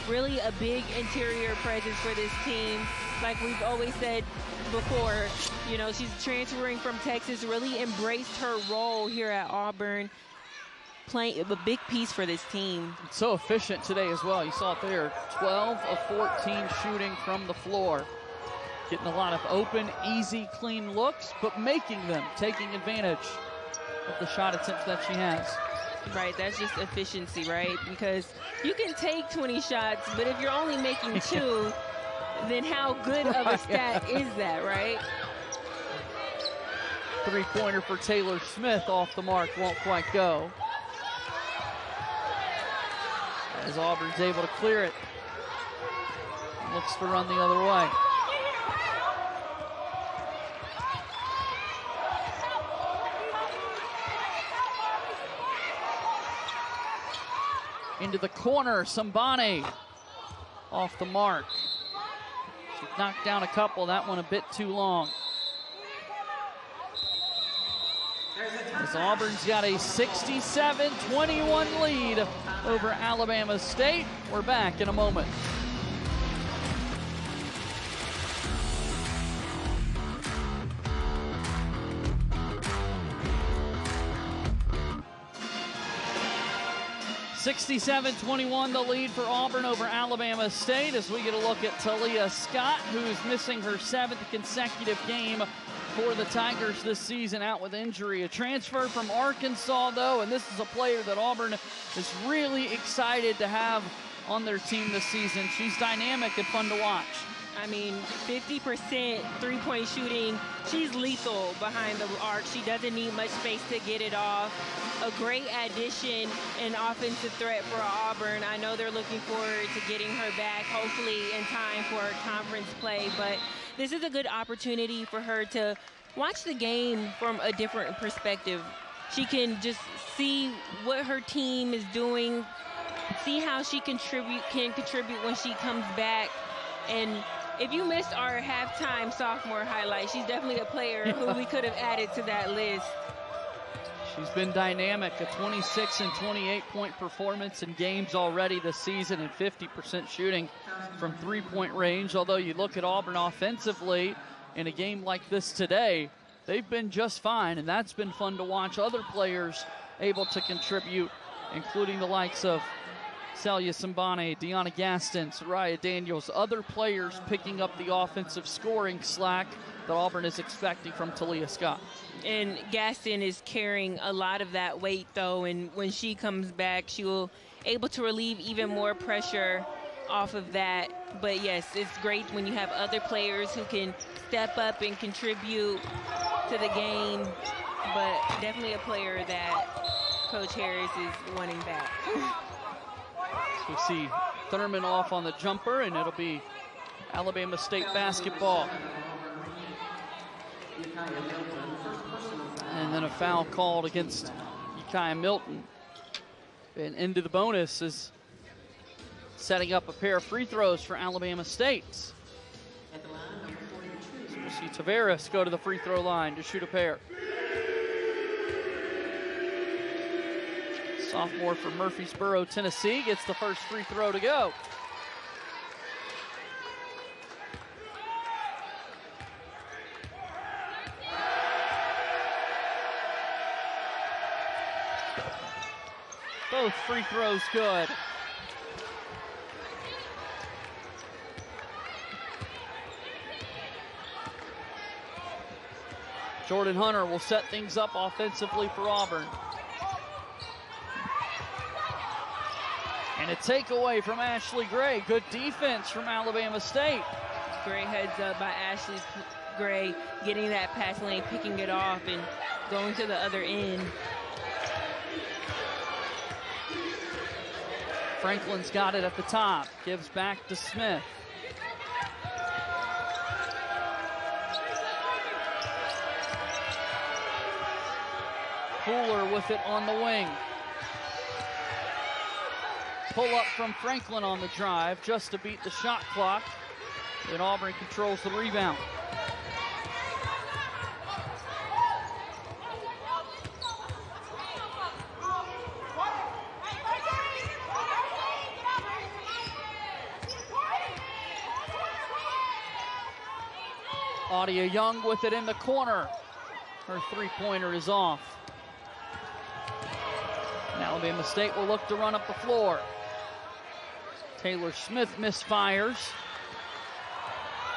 Really a big interior presence for this team. Like we've always said before, you know, she's transferring from Texas, really embraced her role here at Auburn, playing a big piece for this team. So efficient today as well. You saw it there, 12 of 14 shooting from the floor. Getting a lot of open, easy, clean looks, but making them, taking advantage of the shot attempts that she has. Right, that's just efficiency, right? Because you can take 20 shots, but if you're only making 2, then how good of a stat is that, right? Three-pointer for Taylor Smith off the mark, won't quite go. As Auburn's able to clear it. Looks to run the other way. Into the corner, Sambani off the mark. She knocked down a couple, that one a bit too long. As Auburn's got a 67-21 lead over Alabama State. We're back in a moment. (67-21) the lead for Auburn over Alabama State as we get a look at Talia Scott, who's missing her 7th consecutive game for the Tigers this season, out with injury. A transfer from Arkansas, though, and this is a player that Auburn is really excited to have on their team this season. She's dynamic and fun to watch. I mean, 50% three-point shooting. She's lethal behind the arc. She doesn't need much space to get it off. A great addition and offensive threat for Auburn. I know they're looking forward to getting her back, hopefully in time for conference play. But this is a good opportunity for her to watch the game from a different perspective. She can just see what her team is doing, see how she can contribute when she comes back. And if you missed our halftime sophomore highlight, she's definitely a player who we could have added to that list. She's been dynamic, a 26 and 28-point performance in games already this season and 50% shooting from three-point range. Although you look at Auburn offensively in a game like this today, they've been just fine, and that's been fun to watch. Other players able to contribute, including the likes of Celia Simbane, Deyona Gaston, Soraya Daniels, other players picking up the offensive scoring slack that Auburn is expecting from Talia Scott. And Gaston is carrying a lot of that weight, though, and when she comes back, she will able to relieve even more pressure off of that. But yes, it's great when you have other players who can step up and contribute to the game, but definitely a player that Coach Harris is wanting back. We see Thurman off on the jumper, and it'll be Alabama State basketball. And then a foul called against Ukiah Milton. And into the bonus is setting up a pair of free throws for Alabama State. So we'll see Taveras go to the free throw line to shoot a pair. Sophomore from Murfreesboro, Tennessee, gets the first free throw to go. Both free throws good. Jordan Hunter will set things up offensively for Auburn. And a takeaway from Ashley Gray. Good defense from Alabama State. Great heads up by Ashley Gray, getting that pass lane, picking it off, and going to the other end. Franklin's got it at the top. Gives back to Smith. Fuller with it on the wing. Pull up from Franklin on the drive just to beat the shot clock. And Auburn controls the rebound. Audia Young with it in the corner. Her three-pointer is off. And Alabama State will look to run up the floor. Taylor Smith misfires.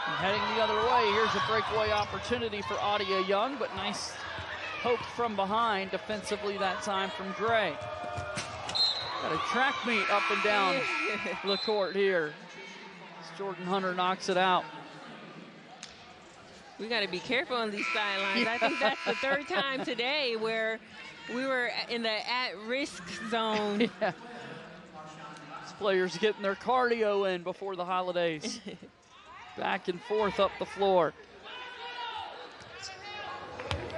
And heading the other way, here's a breakaway opportunity for Audia Young, but nice poke from behind defensively that time from Gray. Got a track meet up and down the court here as Jordan Hunter knocks it out. We got to be careful on these sidelines. I think that's the third time today where we were in the at-risk zone. Yeah. These players getting their cardio in before the holidays. Back and forth up the floor.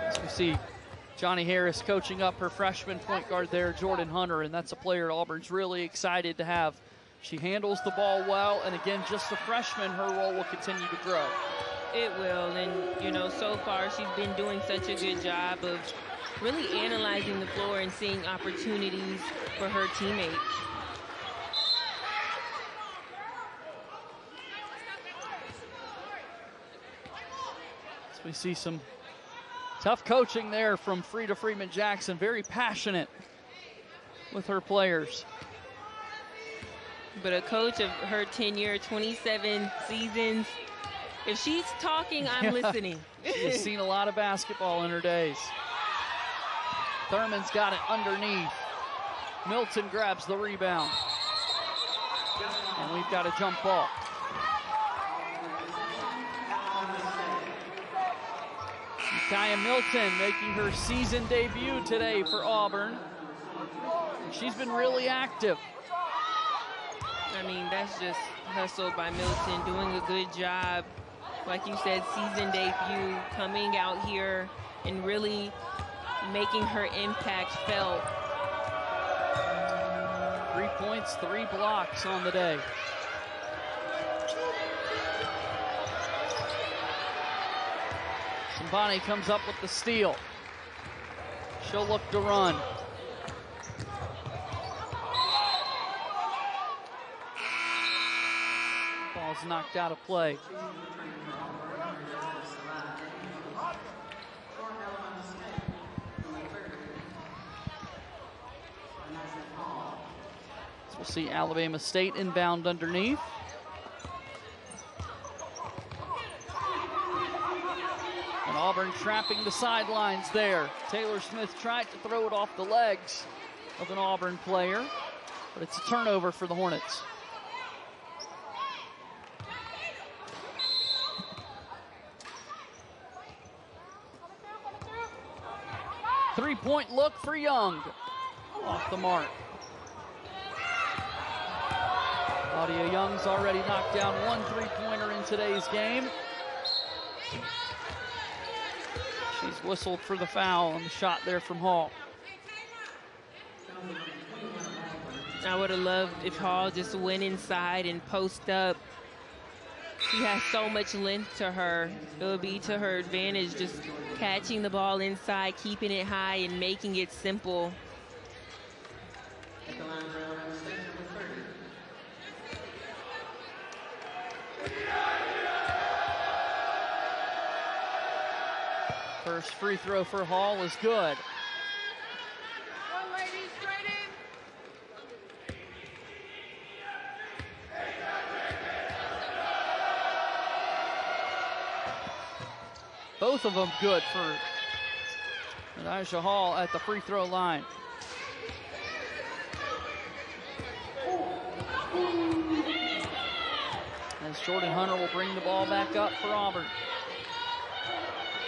As we see Johnny Harris coaching up her freshman point guard there, Jordan Hunter, and that's a player Auburn's really excited to have. She handles the ball well, and again, just a freshman, her role will continue to grow. It will, and you know, so far she's been doing such a good job of really analyzing the floor and seeing opportunities for her teammates. So we see some tough coaching there from Frida Freeman Jackson, very passionate with her players. But a coach of her tenure, 27 seasons, if she's talking, I'm listening. She has seen a lot of basketball in her days. Thurman's got it underneath. Milton grabs the rebound. And we've got a jump ball. Ukiah Milton making her season debut today for Auburn. She's been really active. I mean, that's just hustle by Milton, doing a good job. Like you said, season debut, coming out here and really making her impact felt. 3 points, 3 blocks on the day. Simbane comes up with the steal. She'll look to run. Ball's knocked out of play. So we'll see Alabama State inbound underneath. And Auburn trapping the sidelines there. Taylor Smith tried to throw it off the legs of an Auburn player, but it's a turnover for the Hornets. Three-point look for Young. Off the mark. Claudia Young's already knocked down one three-pointer in today's game. She's whistled for the foul on the shot there from Hall. I would have loved if Hall just went inside and post up. She has so much length to her. It would be to her advantage just catching the ball inside, keeping it high, and making it simple. First free throw for Hall is good. Both of them good for Elijah Hall at the free throw line. As Jordan Hunter will bring the ball back up for Auburn.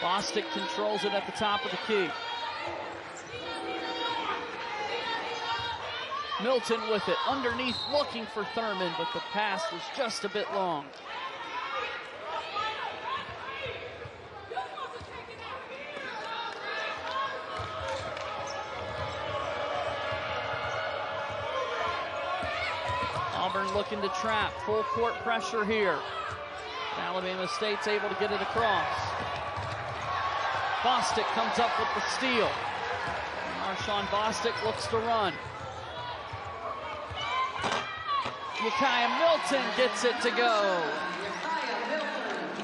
Bostic controls it at the top of the key. Milton with it underneath, looking for Thurman, but the pass was just a bit long. Auburn looking to trap, full court pressure here. Alabama State's able to get it across. Bostic comes up with the steal. Marshawn Bostic looks to run. Micaiah Milton gets it to go.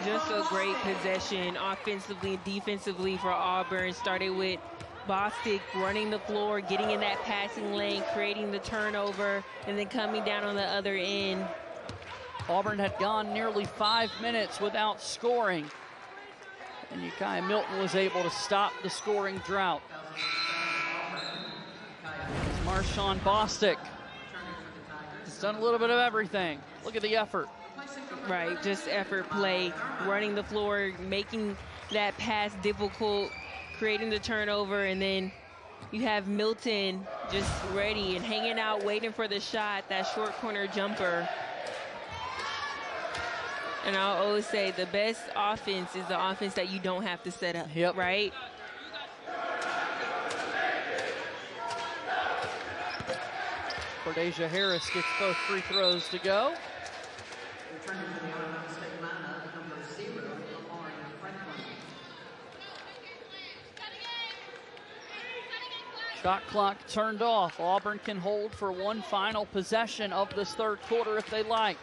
Just a great possession offensively and defensively for Auburn. Started with Bostic running the floor, getting in that passing lane, creating the turnover, and then coming down on the other end. Auburn had gone nearly 5 minutes without scoring, and Micaiah Milton was able to stop the scoring drought. It's Marshawn Bostic. He's done a little bit of everything. Look at the effort. Right, just effort play, running the floor, making that pass difficult, creating the turnover, and then you have Milton just ready and hanging out, waiting for the shot, that short corner jumper. And I'll always say the best offense is the offense that you don't have to set up, right? Cordesia Harris gets both free throws to go. Returning to the Alabama State lineup, number 0, Lauren Franklin. Shot clock turned off. Auburn can hold for one final possession of this third quarter if they like.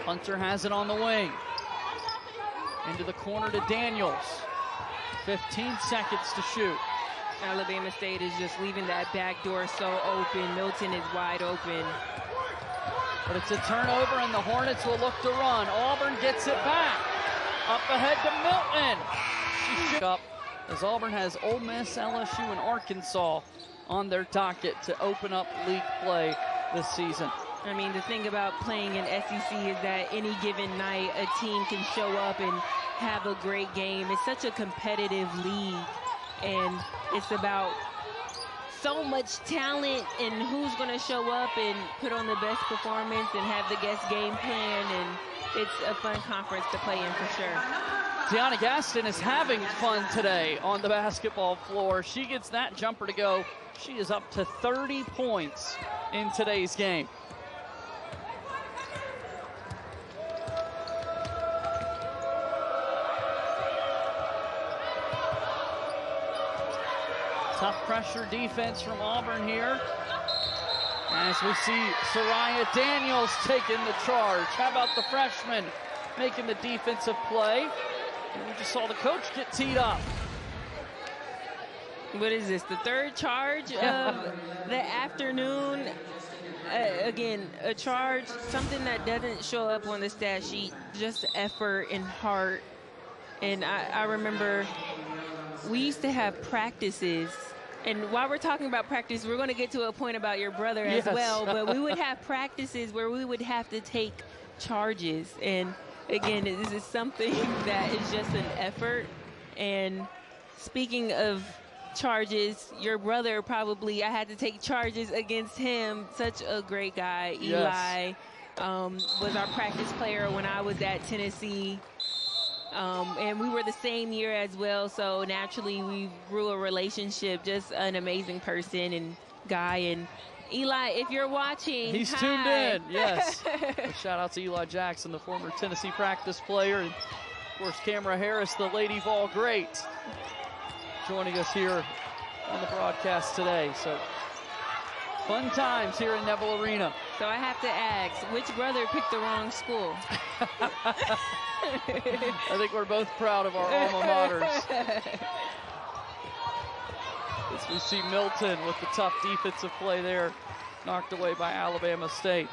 Hunter has it on the wing. Into the corner to Daniels. 15 seconds to shoot. Alabama State is just leaving that back door so open. Milton is wide open. But it's a turnover, and the Hornets will look to run. Auburn gets it back. Up ahead to Milton. She shoot up as Auburn has Ole Miss, LSU, and Arkansas on their docket to open up league play this season. I mean, the thing about playing in SEC is that any given night, a team can show up and have a great game. It's such a competitive league, and it's about so much talent and who's going to show up and put on the best performance and have the best game plan, and it's a fun conference to play in for sure. Deyona Gaston is having fun today on the basketball floor. She gets that jumper to go. She is up to 30 points in today's game. Tough pressure defense from Auburn here. As we see Soraya Daniels taking the charge. How about the freshman making the defensive play? And we just saw the coach get teed up. What is this, the third charge of the afternoon? Again, a charge, something that doesn't show up on the stat sheet, just effort and heart. And I remember we used to have practices. And while we're talking about practice, we're going to get to a point about your brother as well. But we would have practices where we would have to take charges. And again, this is something that is just an effort. And speaking of charges, your brother probably, I had to take charges against him. Such a great guy. Eli was our practice player when I was at Tennessee. And we were the same year as well, so naturally we grew a relationship. Just an amazing person and guy. And Eli, if you're watching, he's tuned in. Yes. A shout out to Eli Jackson, the former Tennessee practice player, and of course Camera Harris, the Lady Vol great, joining us here on the broadcast today. So fun times here in Neville Arena. So I have to ask, which brother picked the wrong school? I think we're both proud of our alma maters. As we see Milton with the tough defensive play there, knocked away by Alabama State.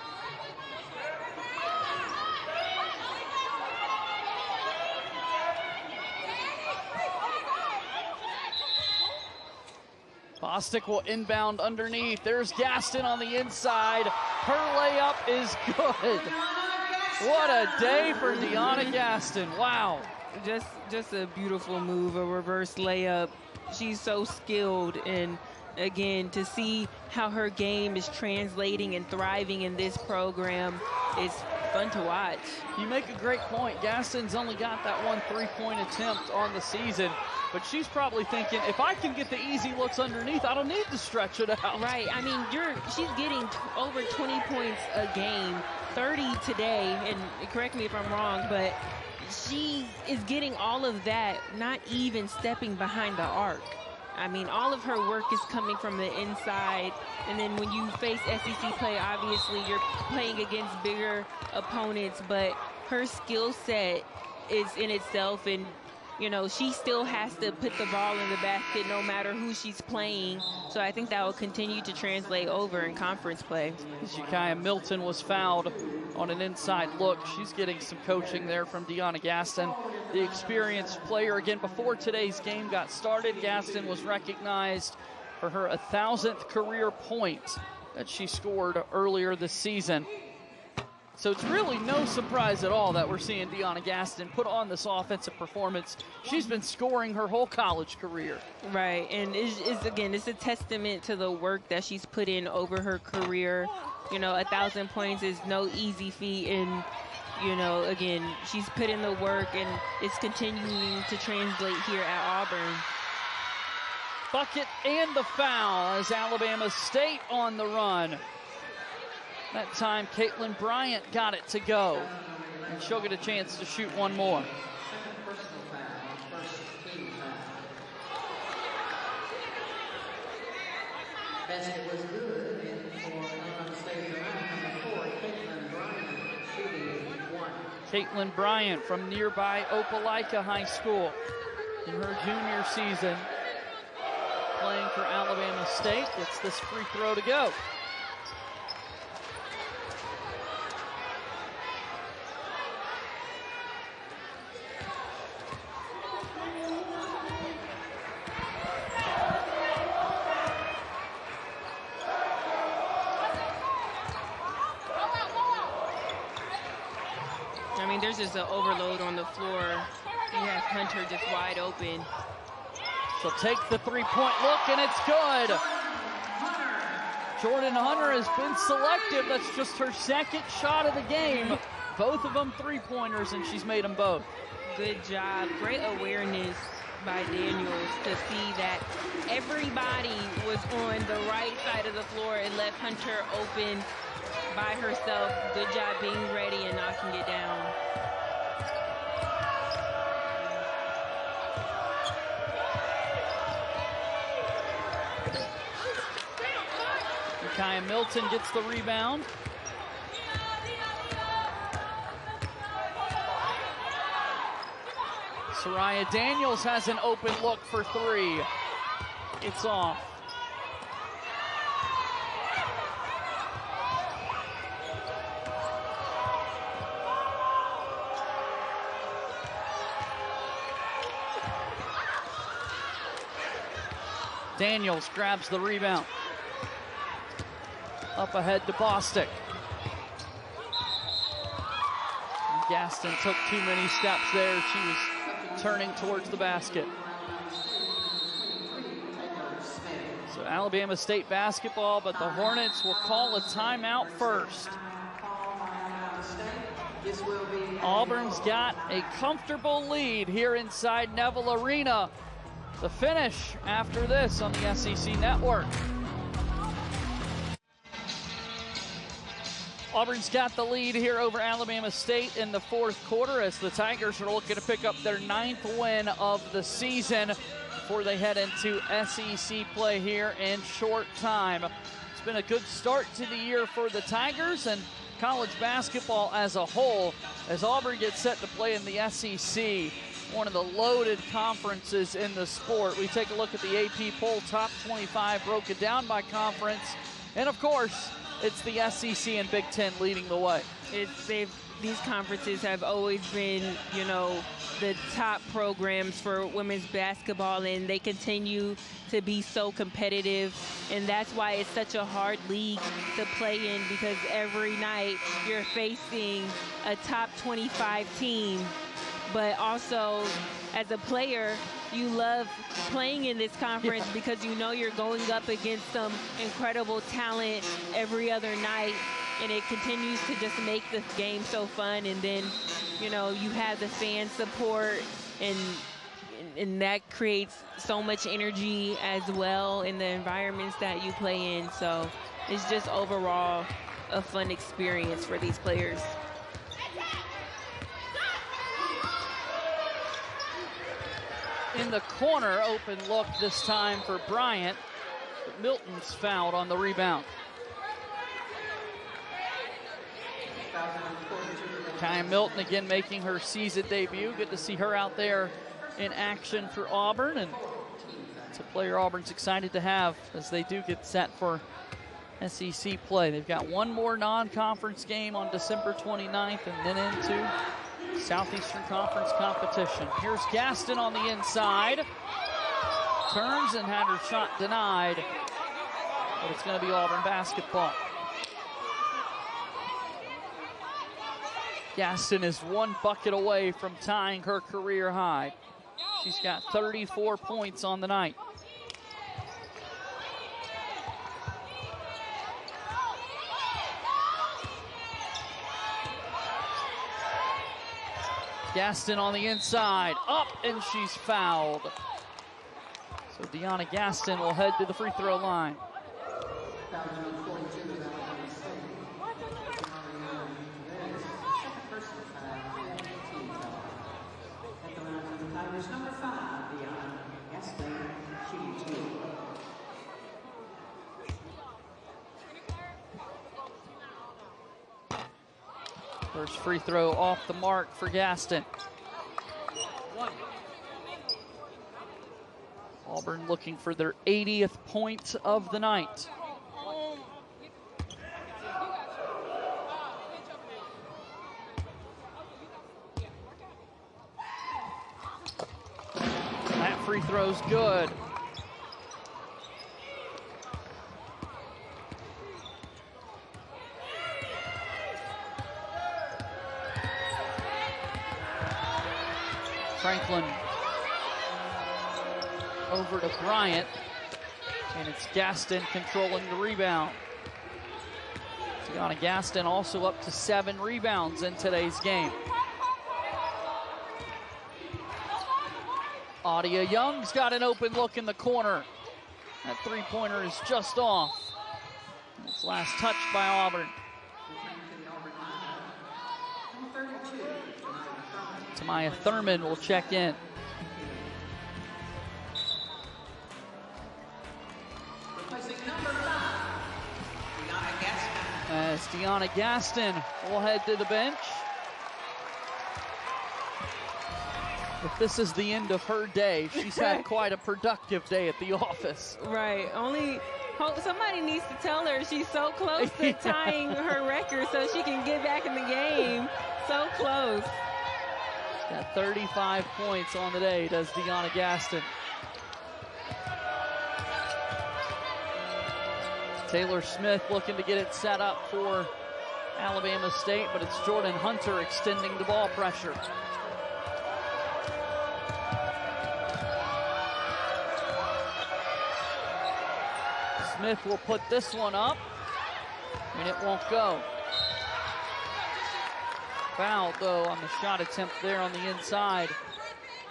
Bostic will inbound underneath. There's Gaston on the inside. Her layup is good. What a day for Deyona Gaston. Wow. Just a beautiful move, a reverse layup. She's so skilled, and again, to see how her game is translating and thriving in this program is fun to watch. You make a great point. Gaston's only got that one three-point attempt on the season, but she's probably thinking, if I can get the easy looks underneath, I don't need to stretch it out. Right. I mean, she's getting over 20 points a game, 30 today, and correct me if I'm wrong, but she is getting all of that, not even stepping behind the arc. I mean, all of her work is coming from the inside, and then when you face SEC play, obviously you're playing against bigger opponents, but her skill set is in itself, and you know, she still has to put the ball in the basket no matter who she's playing. So I think that will continue to translate over in conference play. Shakaya Milton was fouled on an inside look. She's getting some coaching there from Deyona Gaston, the experienced player. Again, before today's game got started, Gaston was recognized for her 1,000th career point that she scored earlier this season. So it's really no surprise at all that we're seeing Deyona Gaston put on this offensive performance. She's been scoring her whole college career. Right, and again, it's a testament to the work that she's put in over her career. You know, 1,000 points is no easy feat, and you know, again, she's put in the work, and it's continuing to translate here at Auburn. Bucket and the foul as Alabama State on the run. That time, Caitlin Bryant got it to go, and she'll get a chance to shoot one more. Basket was good, and for Illinois State number 4, Caitlin Bryant, shooting 1. Caitlin Bryant from nearby Opelika High School in her junior season, playing for Alabama State, gets this free throw to go. There's just an overload on the floor. You have Hunter just wide open. She'll take the three-point look, and it's good. Jordan Hunter has been selective. That's just her second shot of the game. Both of them three-pointers, and she's made them both. Good job. Great awareness by Daniels to see that everybody was on the right side of the floor and left Hunter open by herself. Good job being ready and knocking it down. Kaya Milton gets the rebound. Soraya Daniels has an open look for three. It's off. Daniels grabs the rebound. Up ahead to Bostic. Gaston took too many steps there. She was turning towards the basket. So Alabama State basketball, but the Hornets will call a timeout first. Auburn's got a comfortable lead here inside Neville Arena. The finish after this on the SEC Network. Auburn's got the lead here over Alabama State in the fourth quarter as the Tigers are looking to pick up their 9th win of the season before they head into SEC play here in short time. It's been a good start to the year for the Tigers and college basketball as a whole as Auburn gets set to play in the SEC, one of the loaded conferences in the sport. We take a look at the AP poll top 25 broken down by conference, and of course it's the SEC and Big Ten leading the way. These conferences have always been, you know, the top programs for women's basketball, and they continue to be so competitive, and that's why it's such a hard league to play in, because every night you're facing a top 25 team. But also, as a player, you love playing in this conference because you know you're going up against some incredible talent every other night, and it continues to just make the game so fun. And then, you know, you have the fan support, and that creates so much energy as well in the environments that you play in. So it's just overall a fun experience for these players. In the corner, open look this time for Bryant. But Milton's fouled on the rebound. Kaya Milton again making her season debut. Good to see her out there in action for Auburn, and it's a player Auburn's excited to have as they do get set for SEC play. They've got one more non-conference game on December 29th and then into Southeastern Conference competition. Here's Gaston on the inside. Turns and had her shot denied, but it's going to be Auburn basketball. Gaston is one bucket away from tying her career high. She's got 34 points on the night. Gaston on the inside, up, and she's fouled. So Deyona Gaston will head to the free throw line. Number 5, Deyona Gaston, shooting 2. First free throw off the mark for Gaston. Auburn looking for their 80th point of the night. That free throw's good. Franklin over to Bryant, and it's Gaston controlling the rebound. Deyona Gaston also up to 7 rebounds in today's game. Adia Young's got an open look in the corner. That three-pointer is just off. It's last touched by Auburn. Tamaya Thurman will check in. as Deyona Gaston will head to the bench. If this is the end of her day, she's had quite a productive day at the office. Right. Somebody needs to tell her she's so close to tying her record so she can get back in the game. So close. She's got 35 points on the day, does Deyona Gaston. Taylor Smith looking to get it set up for Alabama State, but it's Jordan Hunter extending the ball pressure. Smith will put this one up, and it won't go. Foul, though, on the shot attempt there on the inside.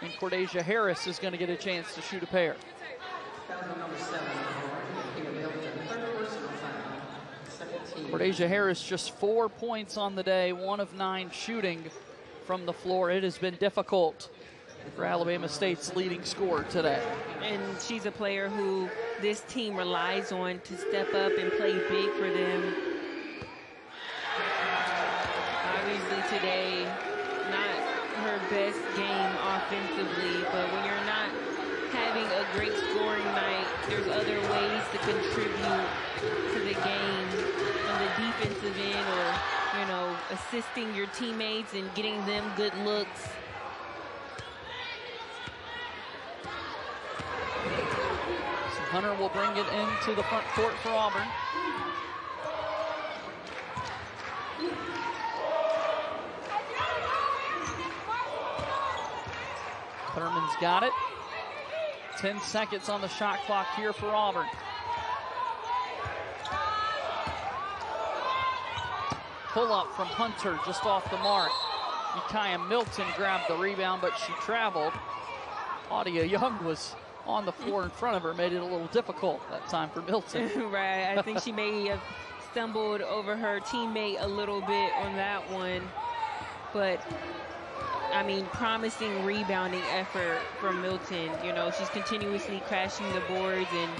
And Cordesia Harris is going to get a chance to shoot a pair. Cordesia Harris just 4 points on the day, 1 of 9 shooting from the floor. It has been difficult for Alabama State's leading scorer today. And she's a player who this team relies on to step up and play big for them. Obviously today, not her best game offensively, but when you're not having a great scoring night, there's other ways to contribute to the game on the defensive end, or, you know, assisting your teammates and getting them good looks. Hunter will bring it into the front court for Auburn. Thurman's got it. 10 seconds on the shot clock here for Auburn. Pull up from Hunter just off the mark. Micaiah Milton grabbed the rebound, but she traveled. Claudia Young was on the floor in front of her, made it a little difficult that time for Milton. Right, I think she may have stumbled over her teammate a little bit on that one. But, I mean, promising rebounding effort from Milton. You know, she's continuously crashing the boards, and,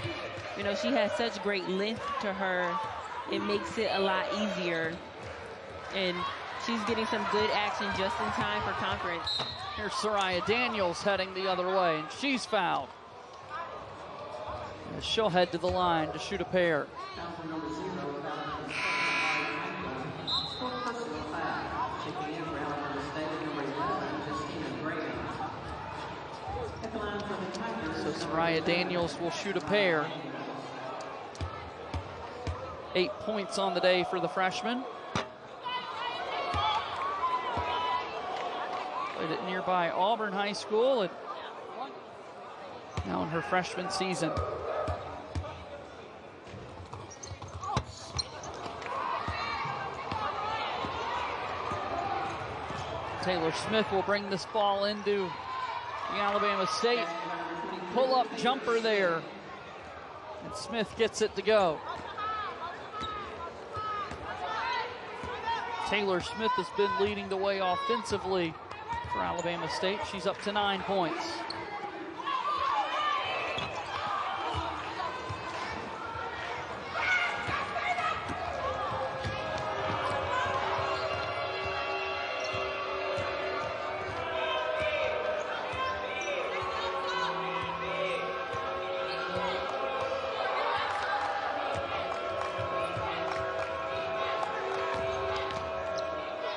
you know, she has such great length to her. It makes it a lot easier. And she's getting some good action just in time for conference. Here's Soraya Daniels heading the other way, and she's fouled. She'll head to the line to shoot a pair. So Soraya Daniels will shoot a pair. 8 points on the day for the freshman. Played at nearby Auburn High School, and now in her freshman season. Taylor Smith will bring this ball into the Alabama State pull-up jumper there. And Smith gets it to go. Taylor Smith has been leading the way offensively for Alabama State. She's up to 9 points.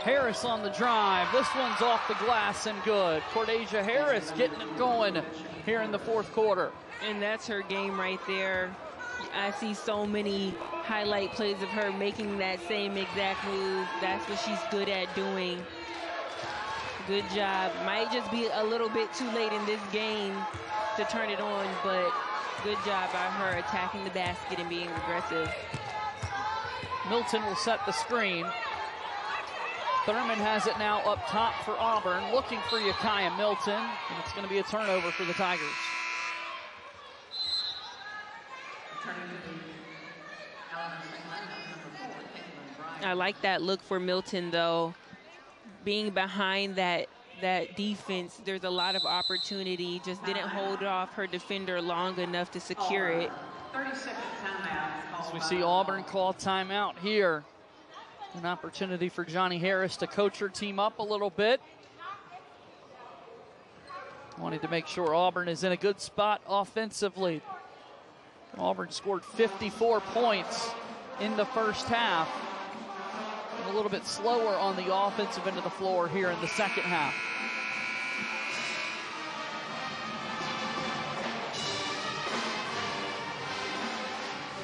Harris on the drive. This one's off the glass and good. Cordesia Harris getting it going here in the fourth quarter. And that's her game right there. I see so many highlight plays of her making that same exact move. That's what she's good at doing. Good job. Might just be a little bit too late in this game to turn it on, but good job by her attacking the basket and being aggressive. Milton will set the screen. Thurman has it now up top for Auburn, looking for Micaiah Milton, and it's going to be a turnover for the Tigers. I like that look for Milton, though. Being behind that defense, there's a lot of opportunity. Just didn't hold off her defender long enough to secure it. 30-second timeout. As we see Auburn call timeout here An opportunity for Johnny Harris to coach her team up a little bit. Wanted to make sure Auburn is in a good spot offensively. Auburn scored 54 points in the first half. And a little bit slower on the offensive end of the floor here in the second half.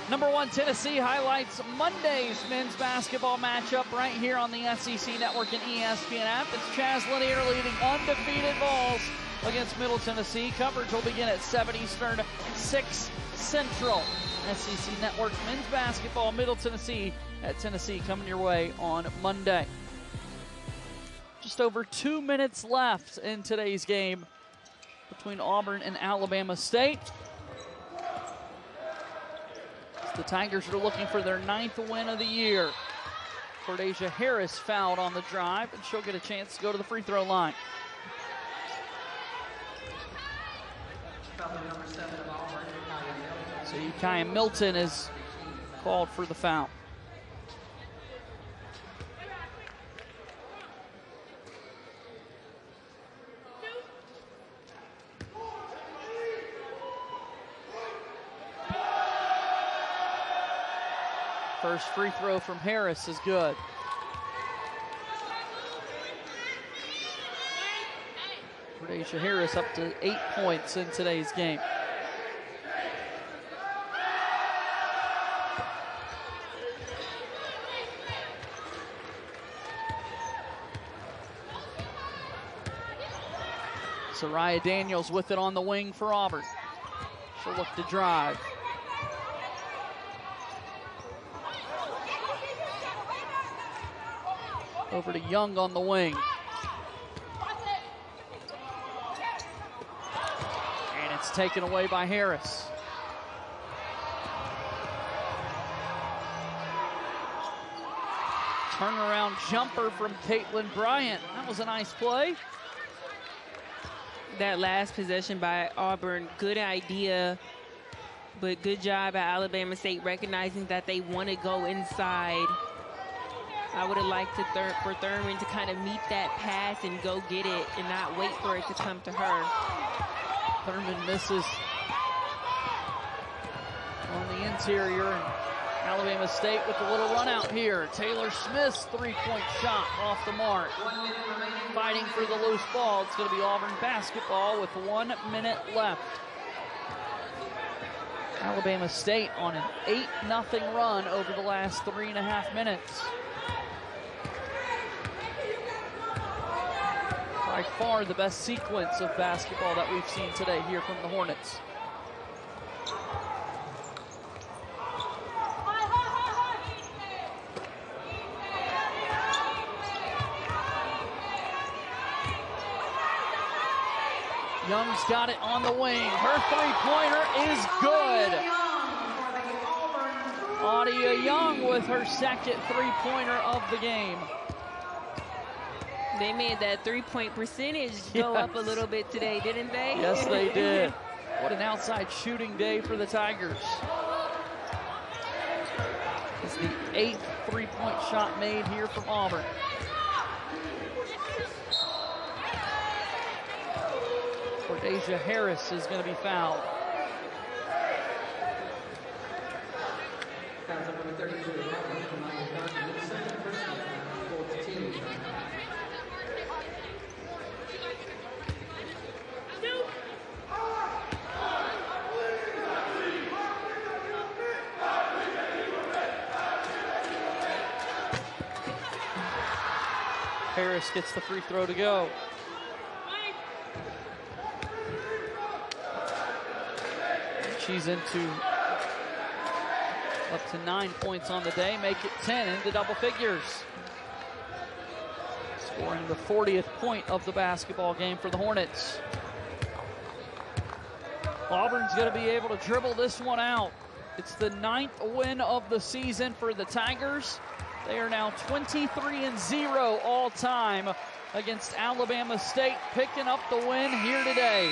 Number 1, Tennessee highlights Monday's men's basketball matchup right here on the SEC Network and ESPN app. It's Chaz Lanier leading undefeated Vols against Middle Tennessee. Coverage will begin at 7 Eastern, 6 Central. SEC Network men's basketball, Middle Tennessee at Tennessee coming your way on Monday. Just over 2 minutes left in today's game between Auburn and Alabama State. The Tigers are looking for their 9th win of the year. Cordesia Harris fouled on the drive, and she'll get a chance to go to the free throw line. So Ukiah Milton is called for the foul. First free throw from Harris is good. Cordesia Harris up to 8 points in today's game. Soraya Daniels with it on the wing for Auburn. She'll look to drive. Over to Young on the wing. And it's taken away by Harris. Turnaround jumper from Caitlin Bryant. That was a nice play. That last possession by Auburn, good idea, but good job at Alabama State recognizing that they want to go inside. I would have liked for Thurman to kind of meet that pass and go get it and not wait for it to come to her. Thurman misses on the interior, and Alabama State with a little run out here. Taylor Smith's three-point shot off the mark. Fighting for the loose ball. It's going to be Auburn basketball with 1 minute left. Alabama State on an 8-0 run over the last 3.5 minutes. By far the best sequence of basketball that we've seen today here from the Hornets. Young's got it on the wing. Her three-pointer is good. Audia Young with her second three-pointer of the game. They made that three-point percentage go up a little bit today, didn't they? Yes, they did. What an outside shooting day for the Tigers. It's the 8th three-point shot made here from Auburn. Cordesia Harris is going to be fouled. Harris gets the free throw to go. She's into up to 9 points on the day, make it 10 into double figures. Scoring the 40th point of the basketball game for the Hornets. Auburn's going to be able to dribble this one out. It's the 9th win of the season for the Tigers. They are now 23-0 all time against Alabama State, picking up the win here today.